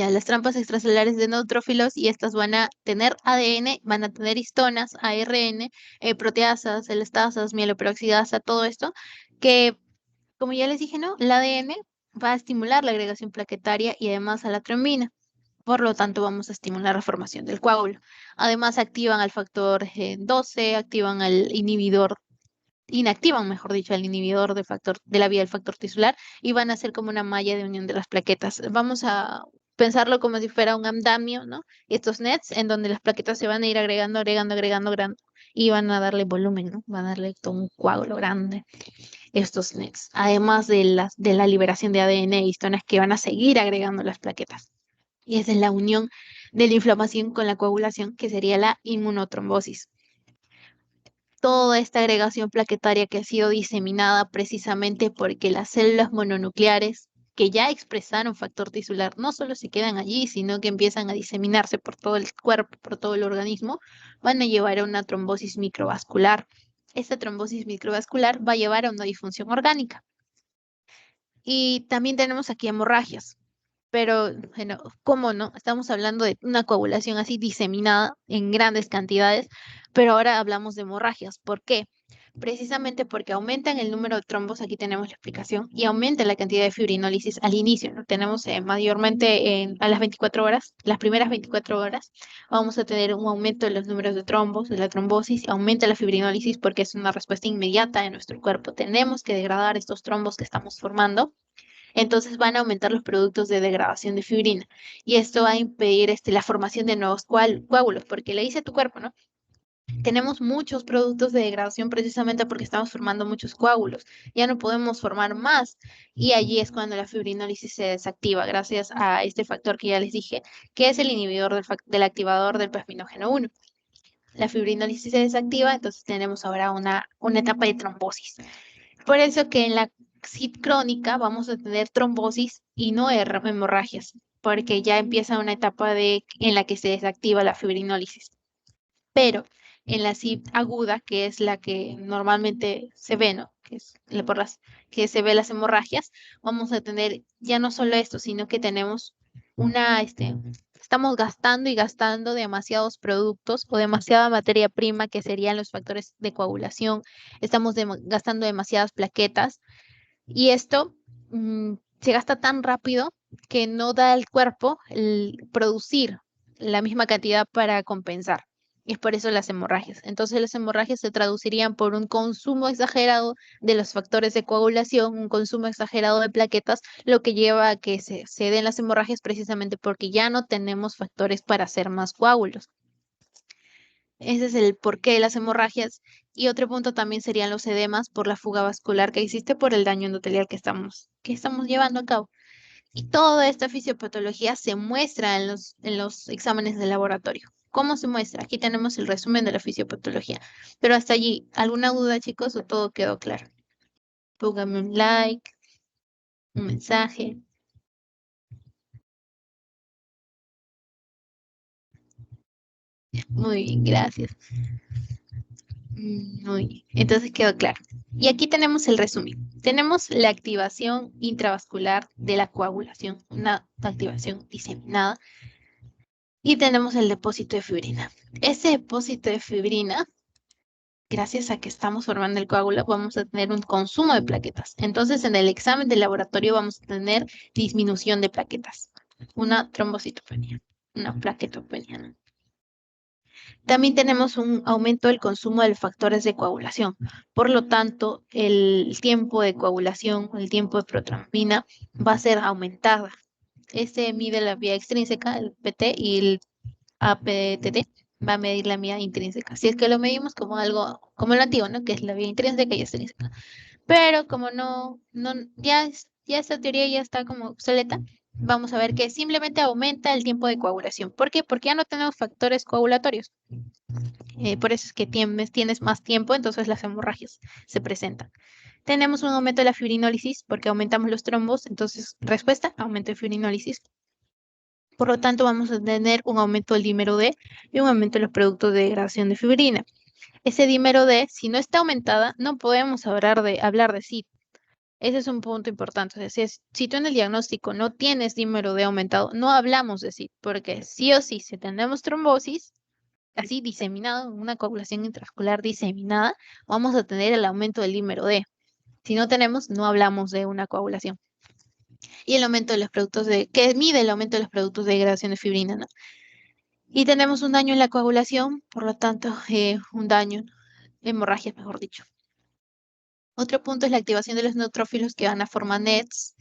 las trampas extracelulares de neutrófilos, y estas van a tener ADN, van a tener histonas, ARN, proteasas, elastasas, mieloperoxidasa, todo esto, que, como ya les dije, ¿no? El ADN va a estimular la agregación plaquetaria y además a la trombina. Por lo tanto, vamos a estimular la formación del coágulo. Además, activan al factor 12, activan al inhibidor, inactivan, mejor dicho, al inhibidor de la vía del factor tisular y van a ser como una malla de unión de las plaquetas. Vamos a pensarlo como si fuera un andamio, ¿no? Estos NETs en donde las plaquetas se van a ir agregando y van a darle volumen, ¿no? Van a darle todo un coágulo grande estos NETs. Además de la liberación de ADN e histonas que van a seguir agregando las plaquetas. Y esa es la unión de la inflamación con la coagulación, que sería la inmunotrombosis. Toda esta agregación plaquetaria que ha sido diseminada precisamente porque las células mononucleares que ya expresaron factor tisular no solo se quedan allí, sino que empiezan a diseminarse por todo el cuerpo, por todo el organismo, van a llevar a una trombosis microvascular. Esta trombosis microvascular va a llevar a una disfunción orgánica. Y también tenemos aquí hemorragias. Pero, bueno, ¿cómo no? Estamos hablando de una coagulación así diseminada en grandes cantidades, pero ahora hablamos de hemorragias. ¿Por qué? Precisamente porque aumentan el número de trombos, aquí tenemos la explicación, y aumenta la cantidad de fibrinólisis al inicio, ¿no? Tenemos mayormente a las 24 horas, las primeras 24 horas, vamos a tener un aumento de los números de trombos, de la trombosis, aumenta la fibrinólisis porque es una respuesta inmediata de nuestro cuerpo. Tenemos que degradar estos trombos que estamos formando. Entonces van a aumentar los productos de degradación de fibrina. Y esto va a impedir la formación de nuevos coágulos, porque le dice a tu cuerpo, ¿no? Tenemos muchos productos de degradación precisamente porque estamos formando muchos coágulos. Ya no podemos formar más. Y allí es cuando la fibrinólisis se desactiva, gracias a este factor que ya les dije, que es el inhibidor del activador del plasminógeno 1. La fibrinólisis se desactiva, entonces tenemos ahora una etapa de trombosis. Por eso que en la SID crónica vamos a tener trombosis y no hemorragias, porque ya empieza una etapa en la que se desactiva la fibrinólisis. Pero en la SID aguda, que es la que normalmente se ve, ¿no? Que es por las que se ve las hemorragias, vamos a tener ya no solo esto, sino que tenemos estamos gastando y gastando demasiados productos o demasiada materia prima, que serían los factores de coagulación. Estamos gastando demasiadas plaquetas y esto se gasta tan rápido que no da al cuerpo el producir la misma cantidad para compensar. Y es por eso las hemorragias. Entonces las hemorragias se traducirían por un consumo exagerado de los factores de coagulación, un consumo exagerado de plaquetas, lo que lleva a que se den las hemorragias precisamente porque ya no tenemos factores para hacer más coágulos. Ese es el porqué de las hemorragias. Y otro punto también serían los edemas por la fuga vascular que existe por el daño endotelial que estamos llevando a cabo. Y toda esta fisiopatología se muestra en los exámenes de laboratorio. ¿Cómo se muestra? Aquí tenemos el resumen de la fisiopatología. Pero hasta allí, ¿alguna duda, chicos, o todo quedó claro? Pónganme un like, un mensaje. Muy bien, gracias. Muy bien, entonces quedó claro. Y aquí tenemos el resumen. Tenemos la activación intravascular de la coagulación, una activación diseminada. Y tenemos el depósito de fibrina. Ese depósito de fibrina, gracias a que estamos formando el coágulo, vamos a tener un consumo de plaquetas. Entonces, en el examen de laboratorio vamos a tener disminución de plaquetas, una trombocitopenia, una plaquetopenia, ¿no? También tenemos un aumento del consumo de factores de coagulación. Por lo tanto, el tiempo de coagulación, el tiempo de protrombina va a ser aumentada. Este mide la vía extrínseca, el PT, y el APTT va a medir la vía intrínseca. Si es que lo medimos como algo, como lo antiguo, ¿no? Que es la vía intrínseca y extrínseca. Pero como ya esta teoría ya está como obsoleta, vamos a ver que simplemente aumenta el tiempo de coagulación. ¿Por qué? Porque ya no tenemos factores coagulatorios. Por eso es que tienes más tiempo, entonces las hemorragias se presentan. Tenemos un aumento de la fibrinólisis porque aumentamos los trombos, entonces respuesta, aumento de fibrinólisis. Por lo tanto, vamos a tener un aumento del dímero D y un aumento de los productos de degradación de fibrina. Ese dímero D, si no está aumentada, no podemos hablar de SID. Ese es un punto importante. Es decir, si tú en el diagnóstico no tienes dímero D aumentado, no hablamos de SID, porque sí o sí, si tenemos trombosis, así diseminado, una coagulación intravascular diseminada, vamos a tener el aumento del dímero D. Si no tenemos, no hablamos de una coagulación. Y el aumento de los productos que mide el aumento de los productos de degradación de fibrina, ¿no? Y tenemos un daño en la coagulación, por lo tanto, un daño, hemorragias, mejor dicho. Otro punto es la activación de los neutrófilos que van a formar NETs.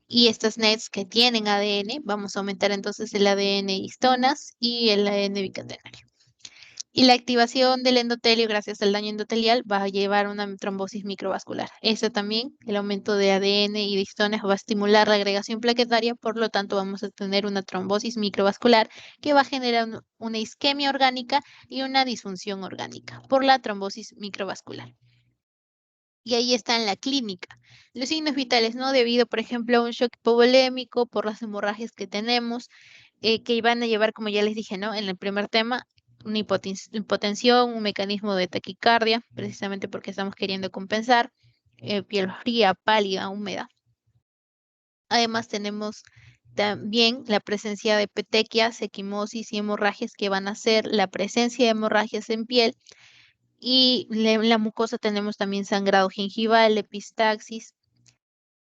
Y estas NETs que tienen ADN, vamos a aumentar entonces el ADN histonas y el ADN bicatenario. Y la activación del endotelio, gracias al daño endotelial, va a llevar a una trombosis microvascular. Eso también, el aumento de ADN y de histonas va a estimular la agregación plaquetaria, por lo tanto vamos a tener una trombosis microvascular que va a generar una isquemia orgánica y una disfunción orgánica por la trombosis microvascular. Y ahí está en la clínica. Los signos vitales, ¿no? Debido, por ejemplo, a un shock hipovolémico, por las hemorragias que tenemos, que van a llevar, como ya les dije, ¿no? En el primer tema, una hipotensión, un mecanismo de taquicardia, precisamente porque estamos queriendo compensar, piel fría, pálida, húmeda. Además tenemos también la presencia de petequias, equimosis y hemorragias que van a ser la presencia de hemorragias en piel. Y en la mucosa tenemos también sangrado gingival, epistaxis.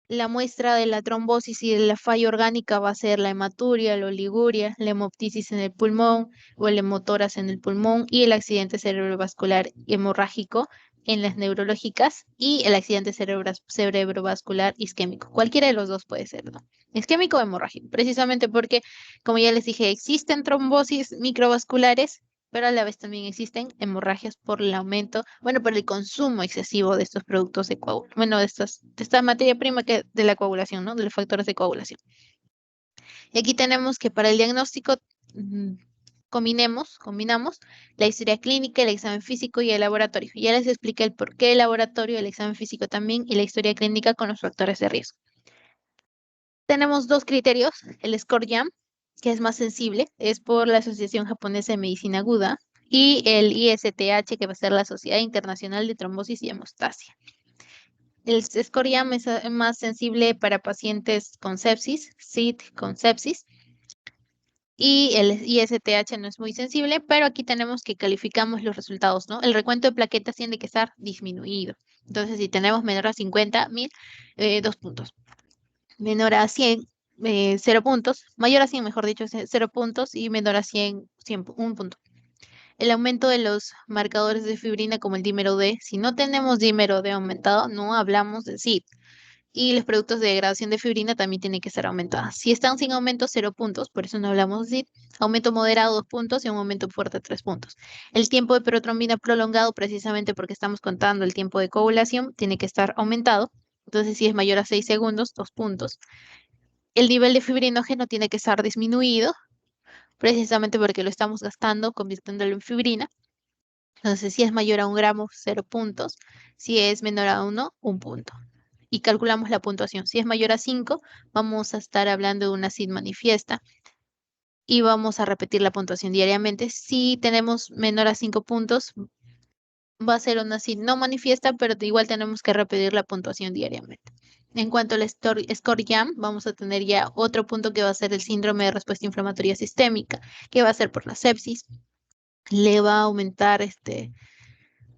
La muestra de la trombosis y de la falla orgánica va a ser la hematuria, la oliguria, la hemoptisis en el pulmón o el hemotoras en el pulmón y el accidente cerebrovascular hemorrágico en las neurológicas y el accidente cerebrovascular isquémico. Cualquiera de los dos puede ser, ¿no? Isquémico o hemorrágico, precisamente porque, como ya les dije, existen trombosis microvasculares, pero a la vez también existen hemorragias por el aumento, bueno, por el consumo excesivo de estos productos de coagulación, bueno, de esta materia prima de la coagulación, ¿no? De los factores de coagulación. Y aquí tenemos que para el diagnóstico combinamos la historia clínica, el examen físico y el laboratorio. Ya les expliqué el por qué el laboratorio, el examen físico también y la historia clínica con los factores de riesgo. Tenemos dos criterios, el SCORE-JAM, que es más sensible, es por la Asociación Japonesa de Medicina Aguda, y el ISTH, que va a ser la Sociedad Internacional de Trombosis y Hemostasia. El SCORE-JAM es más sensible para pacientes con sepsis, SID con sepsis, y el ISTH no es muy sensible, pero aquí tenemos que calificamos los resultados, ¿no? El recuento de plaquetas tiene que estar disminuido. Entonces, si tenemos menor a 50.000, 2 puntos. Menor a 100, 0 puntos. Mayor a 100, mejor dicho, 0 puntos. Y menor a 100, 1 punto. El aumento de los marcadores de fibrina como el dímero D. Si no tenemos dímero D aumentado, no hablamos de SID. Y los productos de degradación de fibrina también tienen que ser aumentados. Si están sin aumento, 0 puntos, por eso no hablamos de SID. Aumento moderado, 2 puntos y un aumento fuerte, 3 puntos. El tiempo de protrombina prolongado, precisamente porque estamos contando el tiempo de coagulación, tiene que estar aumentado. Entonces, si es mayor a 6 segundos, 2 puntos. El nivel de fibrinógeno tiene que estar disminuido, precisamente porque lo estamos gastando, convirtiéndolo en fibrina. Entonces, si es mayor a 1 gramo, 0 puntos. Si es menor a 1, 1 punto. Y calculamos la puntuación. Si es mayor a 5, vamos a estar hablando de una SID manifiesta y vamos a repetir la puntuación diariamente. Si tenemos menor a 5 puntos, va a ser una SID no manifiesta, pero igual tenemos que repetir la puntuación diariamente. En cuanto al SCORE-JAM, vamos a tener ya otro punto que va a ser el síndrome de respuesta inflamatoria sistémica, que va a ser por la sepsis. Le va a aumentar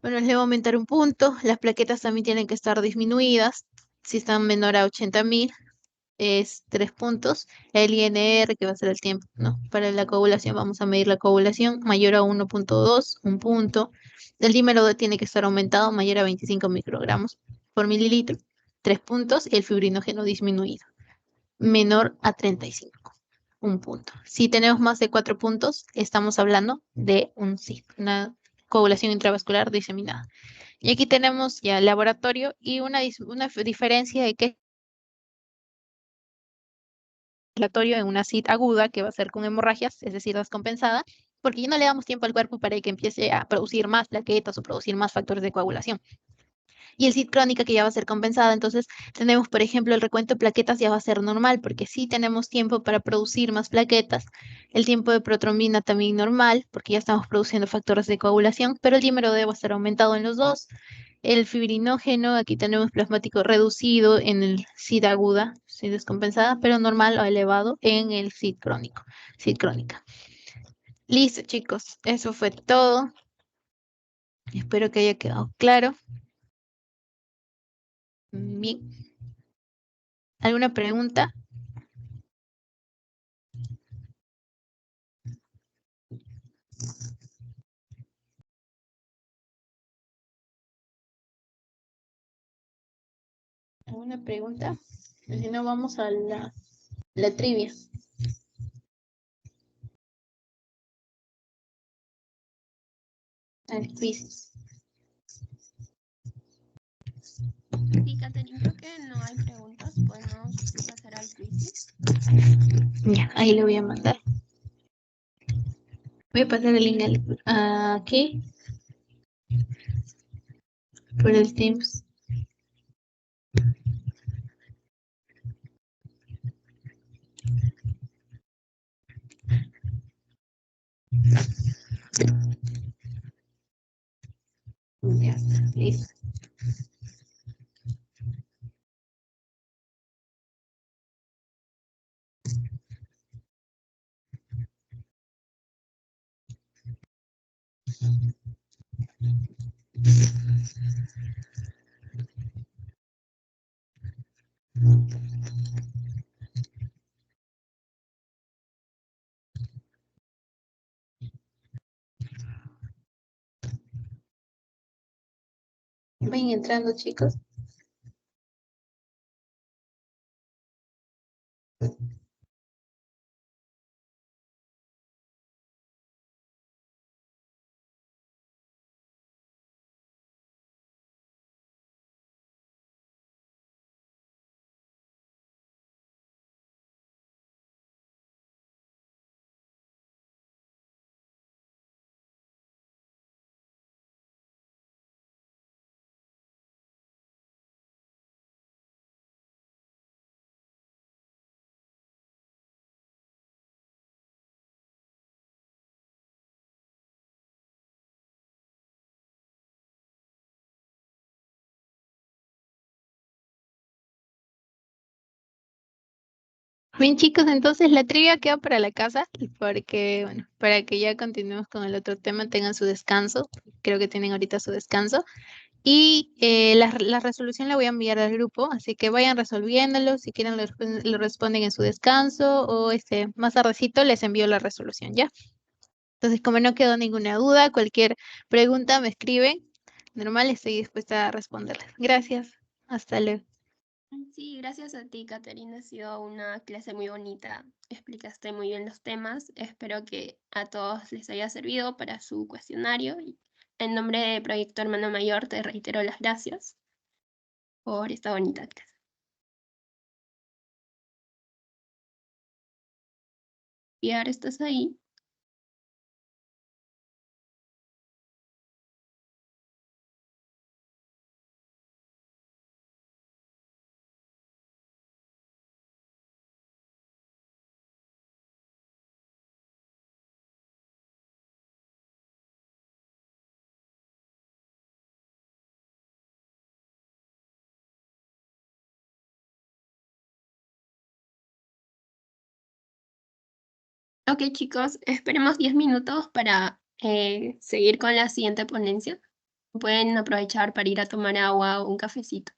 bueno, le va a aumentar 1 punto. Las plaquetas también tienen que estar disminuidas. Si están menor a 80.000, es 3 puntos. El INR, que va a ser el tiempo, ¿no? Para la coagulación vamos a medir la coagulación mayor a 1.2, 1 punto. El dímero D tiene que estar aumentado, mayor a 25 microgramos por mililitro, 3 puntos. Y el fibrinógeno disminuido, menor a 35, 1 punto. Si tenemos más de 4 puntos, estamos hablando de un SID, una coagulación intravascular diseminada. Y aquí tenemos ya el laboratorio y una diferencia de que en una SID aguda que va a ser con hemorragias, es decir, descompensada, porque ya no le damos tiempo al cuerpo para que empiece a producir más plaquetas o producir más factores de coagulación. Y el SID crónica que ya va a ser compensada, entonces tenemos, por ejemplo, el recuento de plaquetas ya va a ser normal, porque sí tenemos tiempo para producir más plaquetas, el tiempo de protrombina también normal, porque ya estamos produciendo factores de coagulación, pero el dímero D va a ser aumentado en los dos. El fibrinógeno, aquí tenemos plasmático reducido en el SID aguda, SID descompensada, pero normal o elevado en el SID crónico, SID crónica. Listo, chicos, eso fue todo. Espero que haya quedado claro. Bien. ¿Alguna pregunta? ¿Alguna pregunta? Si no, vamos a la trivia. Al quiz. Sí, Catherine, creo que no hay preguntas. Podemos pasar al quiz. Ya, ahí le voy a mandar. Voy a pasar el link aquí. Por el Teams. Ya está, listo. Vayan entrando, chicos. Bien, chicos, entonces la trivia queda para la casa, porque, bueno, para que ya continuemos con el otro tema, tengan su descanso. Creo que tienen ahorita su descanso. Y la resolución la voy a enviar al grupo, así que vayan resolviéndolo. Si quieren, lo responden en su descanso o más tardecito les envío la resolución, ¿ya? Entonces, como no quedó ninguna duda, cualquier pregunta me escriben. Normal, estoy dispuesta a responderles. Gracias. Hasta luego. Sí, gracias a ti, Caterina. Ha sido una clase muy bonita. Explicaste muy bien los temas. Espero que a todos les haya servido para su cuestionario. Y en nombre de Proyecto Hermano Mayor, te reitero las gracias por esta bonita clase. Y ahora estás ahí. Ok, chicos, esperemos 10 minutos para seguir con la siguiente ponencia. Pueden aprovechar para ir a tomar agua o un cafecito.